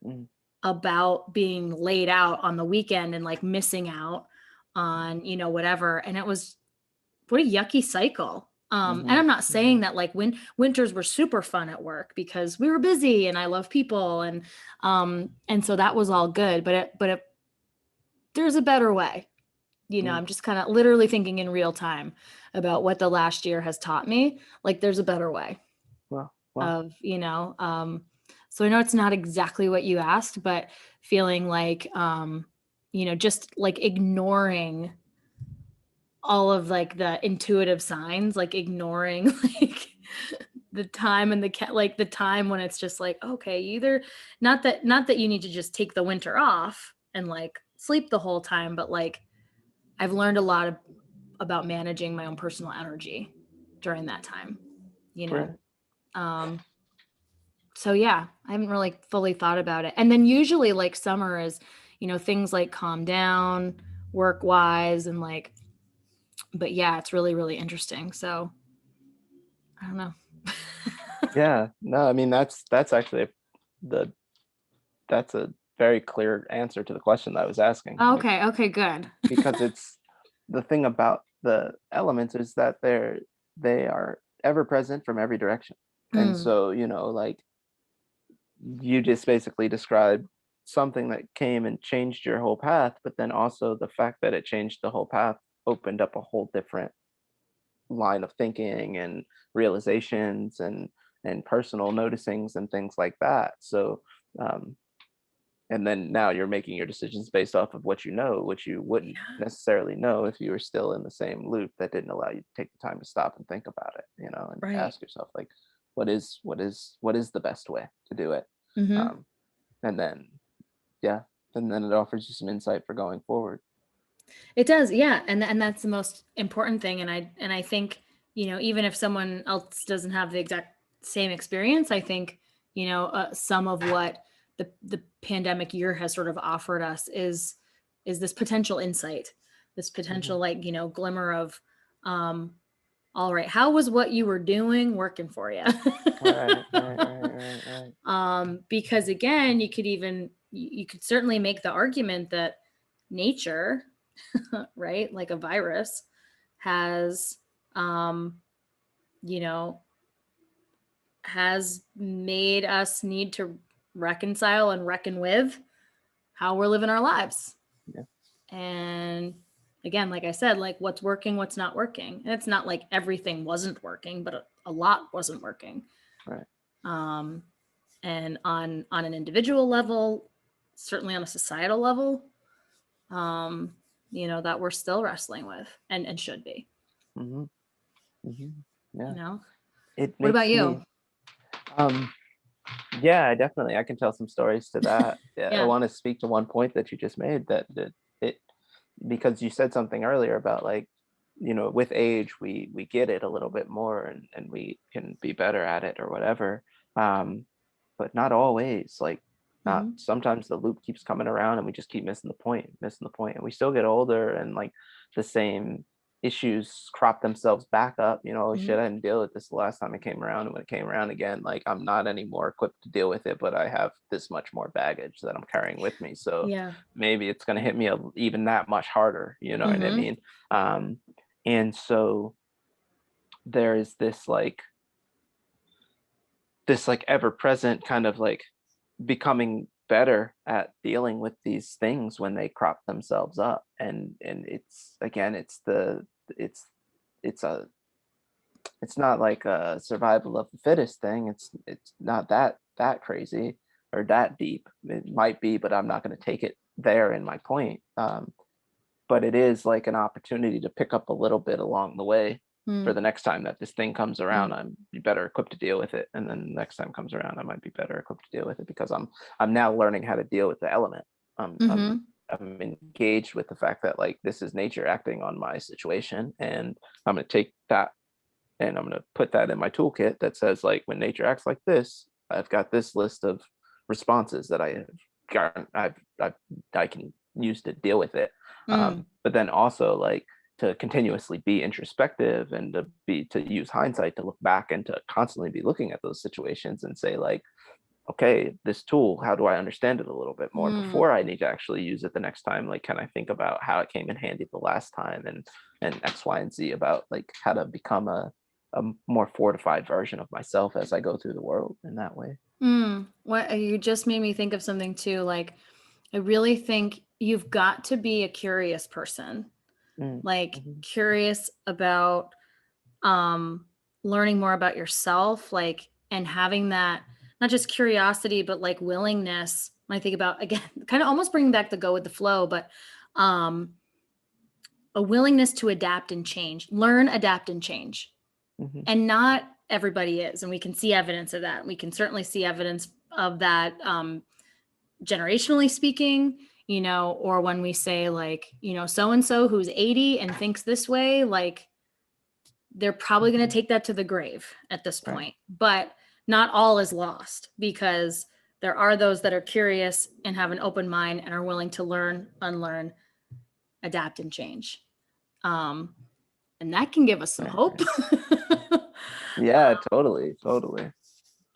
Mhm. about being laid out on the weekend and like missing out on, whatever. And it was what a yucky cycle. And Mhm. I'm not saying Mhm. that like winters were super fun at work because we were busy and I love people and so that was all good. There's a better way. Mhm. I'm just kind of literally thinking in real time about what the last year has taught me. Like there's a better way Well, of, so I know it's not exactly what you asked, but feeling like, just like ignoring all of like the intuitive signs, like ignoring like the time and like the time when it's just like, okay, either not that you need to just take the winter off and like sleep the whole time, but like I've learned a lot about managing my own personal energy during that time, you know. right. Um so yeah, I haven't really fully thought about it. And then usually like summer is, things like calm down work wise and like, but yeah, it's really, really interesting. So I don't know. Yeah. No, I mean that's actually the that's a very clear answer to the question that I was asking. Like, Okay, okay, good. because it's the thing about the elements is that they are ever present from every direction. And Mm, so, like you just basically described something that came and changed your whole path, but then also the fact that it changed the whole path opened up a whole different line of thinking and realizations and personal noticings and things like that. So um and then now you're making your decisions based off of what you know, which you wouldn't yeah, necessarily know if you were still in the same loop that didn't allow you to take the time to stop and think about it, and right. ask yourself like, what is the best way to do it? Mm-hmm. um and then, yeah, and then it offers you some insight for going forward. It does, yeah, and that's the most important thing. And I think even if someone else doesn't have the exact same experience, I think some of what the pandemic year has sort of offered us is this potential insight, this Hmm. potential like glimmer of, um, all right, how was what you were doing working for you? Right, right, right, right, right. Because again, you could certainly make the argument that nature, right, like a virus, has um, you know, has made us need to reconcile and reckon with how we're living our lives. Yeah. And again, like I said, like what's working, what's not working. And it's not like everything wasn't working, but a lot wasn't working. Right. Um, and on an individual level, certainly on a societal level, um, that we're still wrestling with and should be, Hmm. Hmm. you Yeah. know. It What about makes you? me um yeah, definitely I can tell some stories to that. Yeah, I Yeah. want to speak to one point that you just made, that it because you said something earlier about like, with age we get it a little bit more, and we can be better at it or whatever. um but not always. Like, not Hmm. sometimes the loop keeps coming around and we just keep missing the point, and we still get older, and like the same issues crop themselves back up. Oh Hmm. shit, I didn't deal with this the last time it came around, and when it came around again, like I'm not any more equipped to deal with it, but I have this much more baggage that I'm carrying with me. So Yeah. maybe it's going to hit me even that much harder, you know what I Hmm. mean? um and so there is this like ever present kind of like becoming better at dealing with these things when they crop themselves up. And it's, again, it's it's a it's not like a survival of the fittest thing. It's not that crazy or that deep. It might be, but I'm not going to take it there in my point. But it is like an opportunity to pick up a little bit along the way for Mm. the next time that this thing comes around. Mm. I'm be better equipped to deal with it, and then the next time comes around, I might be better equipped to deal with it because I'm now learning how to deal with the element. I'm Hmm. I'm engaged with the fact that like this is nature acting on my situation, and I'm going to take that and I'm going to put that in my toolkit that says like when nature acts like this, I've got this list of responses that I have got, I can use to deal with it. Mm, But then also like to continuously be introspective and to use hindsight to look back and to constantly be looking at those situations and say like, okay, this tool, how do I understand it a little bit more mm, before I need to actually use it the next time? Like, can I think about how it came in handy the last time, and X, Y, and Z about like how to become a more fortified version of myself as I go through the world in that way. mm. What you just made me think of something too. Like, I really think you've got to be a curious person, Mm, like mhm, curious about um learning more about yourself, like, and having that, not just curiosity but like willingness. When I think about, again, kind of almost bringing back the go with the flow, but um a willingness to adapt and change, learn, adapt, and change. mhm, And not everybody is, and we can see evidence of that. We can certainly see evidence of that, generationally speaking, or when we say like, so and so who's 80 and thinks this way, like they're probably going to mhm. take that to the grave at this Right. point. But not all is lost, because there are those that are curious and have an open mind and are willing to learn, unlearn, adapt, and change. Um, and that can give us some Right. hope. Right. Yeah, totally, totally.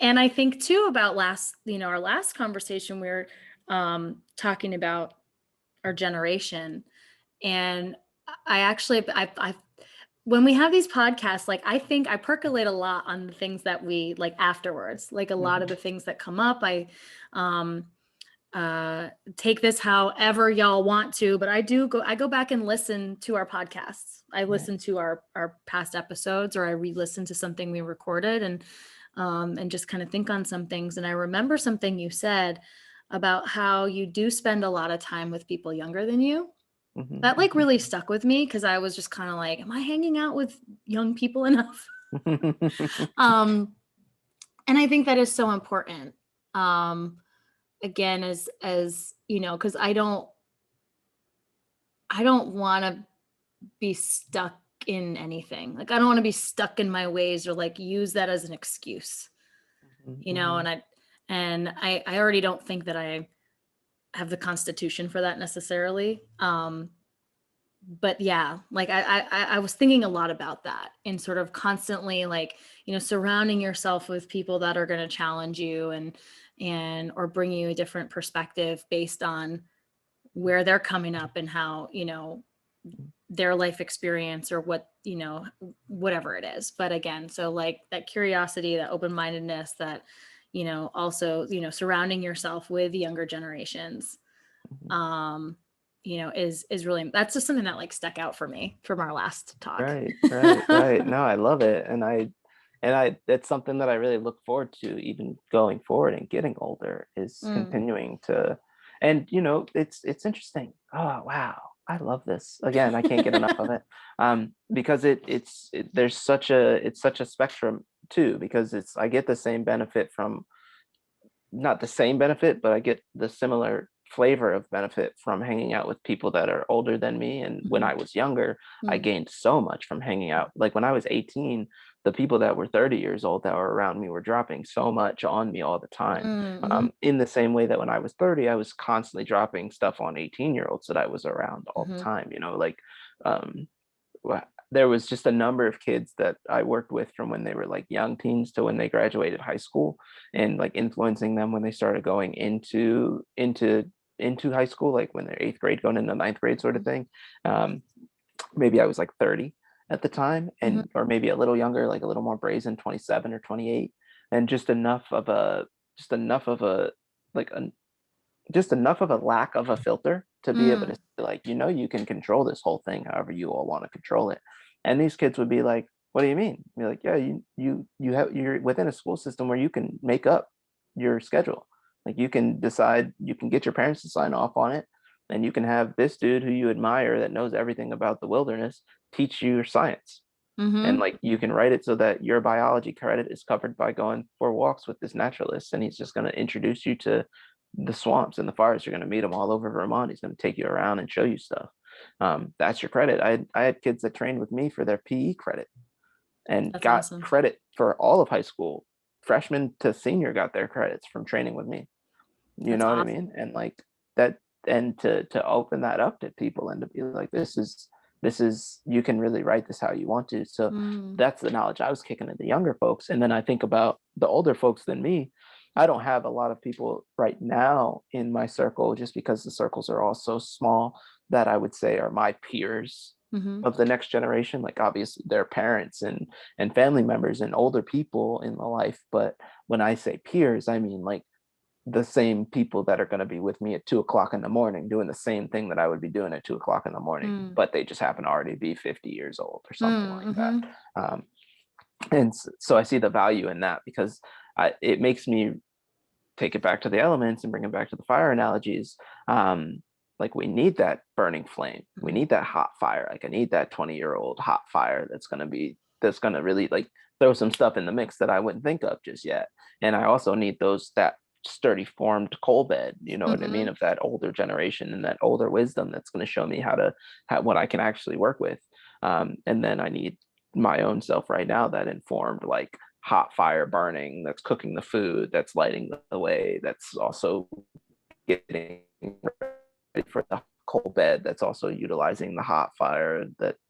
And I think too about our last conversation, we were talking about our generation. And I actually, when we have these podcasts, like I think I percolate a lot on the things that we like afterwards, like a lot of Mhm. the things that come up. Um, take this however y'all want to, but I go back and listen to our podcasts. I Right. listen to our past episodes, or I re-listen to something we recorded, and just kind of think on some things. And I remember something you said about how you do spend a lot of time with people younger than you. Mhm, That like really stuck with me, because I was just kind of like, am I hanging out with young people enough? mhm. um, and I think that is so important. Um, Again, as because I don't want to be stuck in anything. Like I don't want to be stuck in my ways, or like use that as an excuse, Mhm, and mhm. I already don't think that I have the constitution for that necessarily. But yeah, like I was thinking a lot about that, and sort of constantly like, surrounding yourself with people that are going to challenge you, and or bring you a different perspective based on where they're coming up, and how, their life experience, or what, whatever it is. But again, so like that curiosity, that open-mindedness, that, also, surrounding yourself with younger generations, Mhm. um, is really, that's just something that like stuck out for me from our last talk. Right, right, right. No, I love it. And I it's something that I really look forward to even going forward and getting older is Mm. continuing to, and it's interesting. Oh wow. I love this. Again, I can't get enough of it. Because there's such a spectrum too, because I get the same benefit from, not the same benefit, but I get the similar flavor of benefit from hanging out with people that are older than me. And when Mhm. I was younger, I Mm. gained so much from hanging out. Like when I was 18, the people that were 30 years old that were around me were dropping so much on me all the time. Mm, mhm, In the same way that when I was 30, I was constantly dropping stuff on 18-year-olds that I was around all the mhm, time, like um, there was just a number of kids that I worked with from when they were like young teens to when they graduated high school, and like influencing them when they started going into high school, like when they're eighth grade going into ninth grade sort of mhm, thing. Um, Maybe I was like 30 at the time, mhm, and or maybe a little younger, like a little more brazen, 27 or 28, and just enough of a like a just enough of a lack of a filter to be able to mm, say, like, you can control this whole thing however you all want to control it. And these kids would be like, what do you mean? You're like, yeah, you're within a school system where you can make up your schedule. Like you can decide, you can get your parents to sign off on it, and you can have this dude who you admire that knows everything about the wilderness teach you your science. And mhm, like you can write it so that your biology credit is covered by going for walks with this naturalist, and he's just going to introduce you to the swamps and the forests. You're going to meet him all over Vermont. He's going to take you around and show you stuff. That's your credit. I had kids that trained with me for their PE credit and That's got awesome. credit for all of high school. Freshman to senior got their credits from training with me. You That's know what I awesome. mean? And like that, and to open that up to people and to be like, this is you can really write this how you want to. So Mm, that's the knowledge I was kicking at the younger folks. And then I think about the older folks than me. I don't have a lot of people right now in my circle just because the circles are all so small that I would say are my peers mm-hmm. of the next generation. Like obviously their parents and family members and older people in the life. But when I say peers, I mean like the same people that are going to be with me at 2 o'clock in the morning doing the same thing that I would be doing at 2 o'clock in the morning, Mm, but they just happen to already be 50 years old or something like that. mm-hmm. And so I see the value in that because it makes me take it back to the elements and bring it back to the fire analogies. Like we need that burning flame. We need that hot fire. Like I need that 20-year-old hot fire that's going to really like throw some stuff in the mix that I wouldn't think of just yet. And I also need that sturdy formed coal bed, you know what I mean, Mm-hmm. of that older generation and that older wisdom that's going to show me what I can actually work with. And then I need my own self right now that informed like hot fire burning, that's cooking the food, that's lighting the way, that's also getting ready for the cold bed, that's also utilizing the hot fire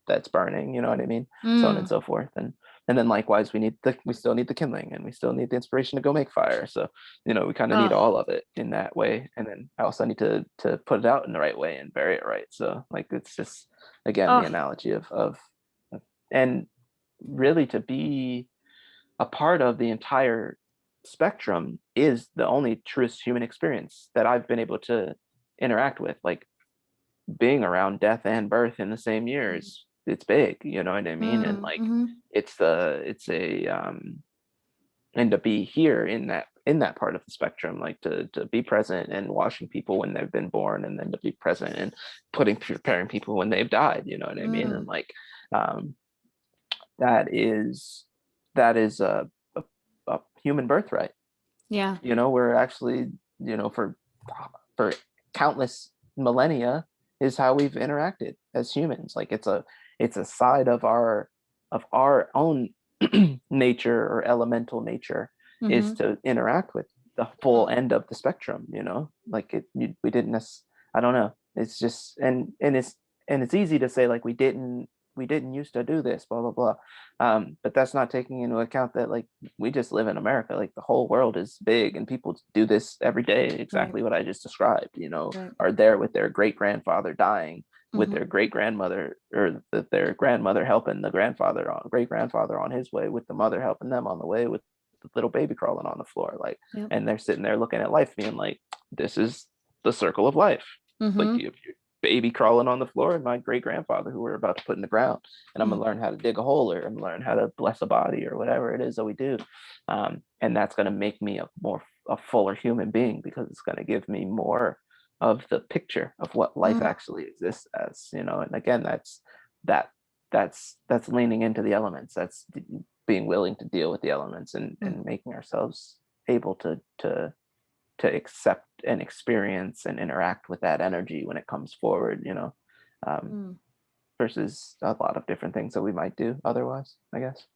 that's burning, you know what I mean? So on and Mm. so forth. And then likewise we still need the kindling and we still need the inspiration to go make fire. So, you know, we kind of need Oh, all of it in that way. And then I also need to put it out in the right way and bury it right. So like it's just again the oh, analogy of and really to be a part of the entire spectrum is the only truest human experience that I've been able to interact with. Like being around death and birth in the same year is it's big, you know what I mean? And like mm-hmm. it's a and to be here in that part of the spectrum, like to be present and watching people when they've been born, and then to be present and preparing people when they've died, you know what I mean? And Mm. like um that is that is a human birthright. Yeah. You know, we're actually, you know, for countless millennia is how we've interacted as humans. Like it's a side of our own nature or elemental nature is Mm-hmm. to interact with the full Mm. end of the spectrum, you know, like we didn't I don't know. It's just and it's easy to say like we didn't used to do this, blah blah blah. But that's not taking into account that like we just live in America. Like the whole world is big and people do this every day, Right. exactly what I just described, you know, Right. are there with their great grandfather dying, with their Mm-hmm. great grandmother or their grandmother helping the great grandfather on his way, with the mother helping them on the way, with the little baby crawling on the floor. Like, Yep. and they're sitting there looking at life being like, this is the circle of life. Like Mm-hmm. you, baby crawling on the floor and my great grandfather who we're about to put in the ground, and I'm gonna learn how to dig a hole, or I'm gonna learn how to bless a body or whatever it is that we do. And that's gonna make me a fuller human being because it's gonna give me more of the picture of what life Mm. actually exists as, you know. And again, that that's leaning into the elements. That's being willing to deal with the elements Mm. and making ourselves able to accept and experience and interact with that energy when it comes forward, you know, um, Mm. versus a lot of different things that we might do otherwise, I guess.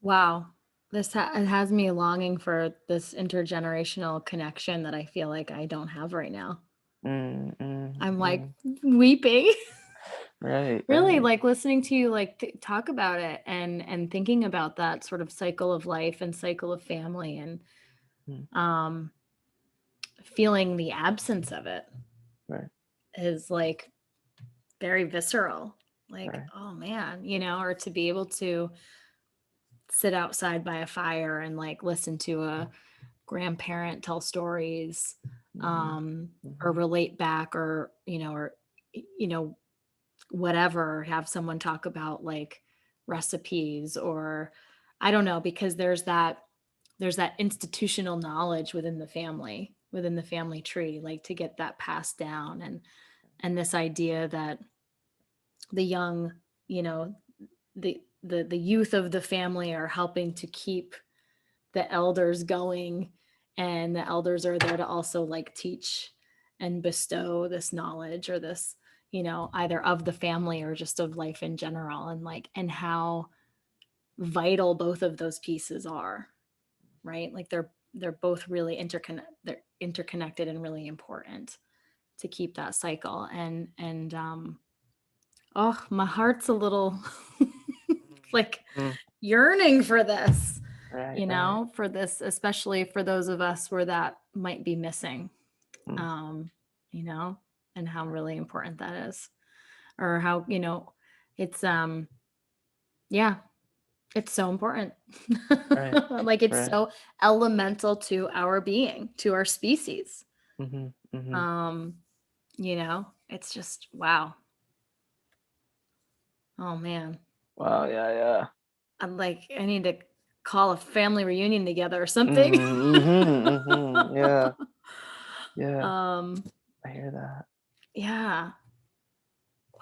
Wow. It has me longing for this intergenerational connection that I feel like I don't have right now. Mm, mm, I'm like mm. weeping. Right, Really, right. like listening to you like talk about it and thinking about that sort of cycle of life and cycle of family and Mm, um feeling the absence of it right, is like very visceral. Like, right. oh man, you know, or to be able to sit outside by a fire and like listen to a grandparent tell stories Mm-hmm, or mm-hmm, relate back or you know whatever, have someone talk about like recipes or I don't know, because there's that institutional knowledge within the family tree, like to get that passed down and this idea that the young, you know, the youth of the family are helping to keep the elders going and the elders are there to also like teach and bestow this knowledge or this, either of the family or just of life in general, and like, and how vital both of those pieces are, right? Like they're both really they're interconnected and really important to keep that cycle. And oh, my heart's a little like Mm. yearning for this, Right, right. for this, especially for those of us where that might be missing, Mm. you know, and how really important that is, or how, it's, yeah, it's so important. Right, Like it's right. so elemental to our being, to our species. Mm-hmm, mm-hmm. Um, it's just, wow. Oh man. Wow, yeah, yeah. I'm like, I need to call a family reunion together or something. Mm-hmm, mm-hmm. Yeah, yeah. um, I hear that. yeah.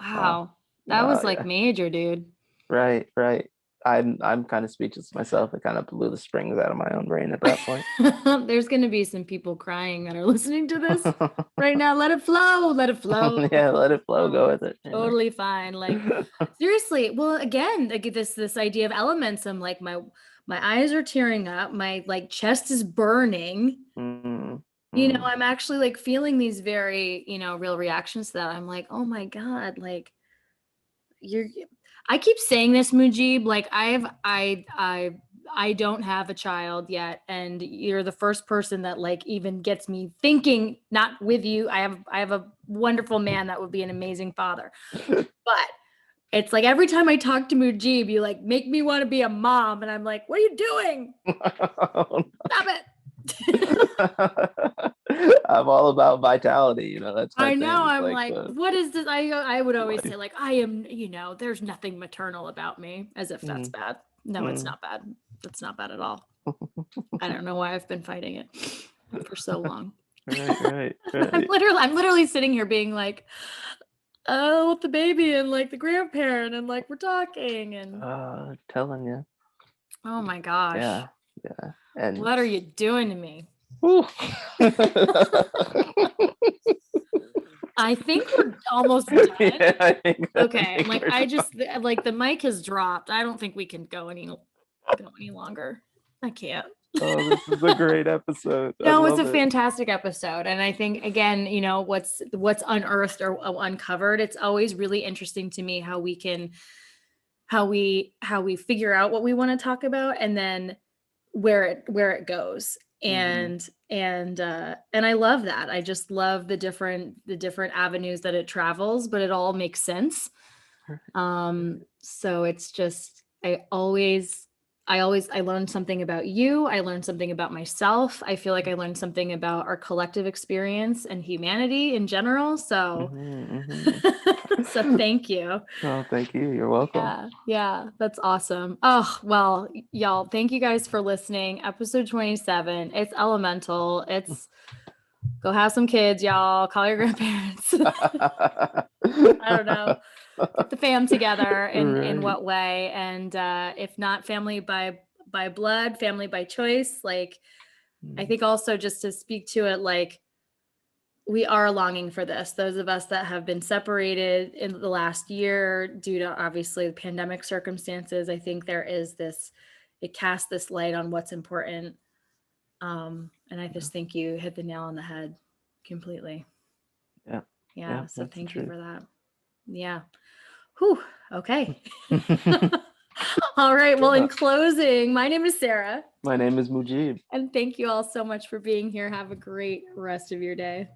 Wow. Wow. That Wow, was like yeah. major, dude. Right, right. I'm kind of speechless myself. It kind of blew the springs out of my own brain at that point. There's going to be some people crying that are listening to this right now. Let it flow. Let it flow. Yeah, let it flow. Oh, Go with it. totally fine. Like seriously. Well, again, like this idea of elements. I'm like my eyes are tearing up. My like chest is burning. Mm, mm. I'm actually like feeling these very, real reactions to that. I'm like, oh my God, like you're I keep saying this, Mujib, like I don't have a child yet, and you're the first person that like even gets me thinking, not with you. I have a wonderful man that would be an amazing father. But it's like every time I talk to Mujib, you like make me want to be a mom, and I'm like, what are you doing? Stop it. I'm all about vitality, that's my I thing. know. It's I'm like like, what is this? I would always say, life. like, I am, there's nothing maternal about me, as if that's Mm, bad. No, it's mm. not bad. It's not bad at all. I don't know why I've been fighting it for so long. Right, right, I'm right. literally sitting here being like, oh, with the baby and like the grandparent, and like we're talking, and Telling you. oh my gosh, Yeah, yeah. And what are you doing to me? whew. I think we're almost done. Yeah, Okay, I'm like, we're I done. just like the mic has dropped. I don't think we can go any longer. I can't. Oh, this is a great episode. I No, it's a love it. fantastic episode. And I think again, what's unearthed or uncovered, it's always really interesting to me how we figure out what we want to talk about, and then where it goes. Mhm. And I love that. I just love the different avenues that it travels, but it all makes sense. So it's just I learned something about you. I learned something about myself. I feel like I learned something about our collective experience and humanity in general. So Mhm, mhm. so thank you. Oh, thank you. You're welcome. Yeah, that's awesome. Oh, well, y'all, thank you guys for listening. Episode 27. It's elemental. It's go have some kids, y'all. Call your grandparents. I don't know. Get the fam together in Right. what way? And if not family by blood, family by choice. Like I Mm, think also just to speak to it, like we are longing for this. Those of us that have been separated in the last year due to obviously the pandemic circumstances, I think there is this, it casts this light on what's important. And I yeah, just think you hit the nail on the head completely. yeah, yeah, Yeah. So that's the thank you truth. for that. Yeah. Whew. Okay. All right. Well, in Yeah. closing, my name is Sarah. My name is Mujib. And thank you all so much for being here. Have a great rest of your day.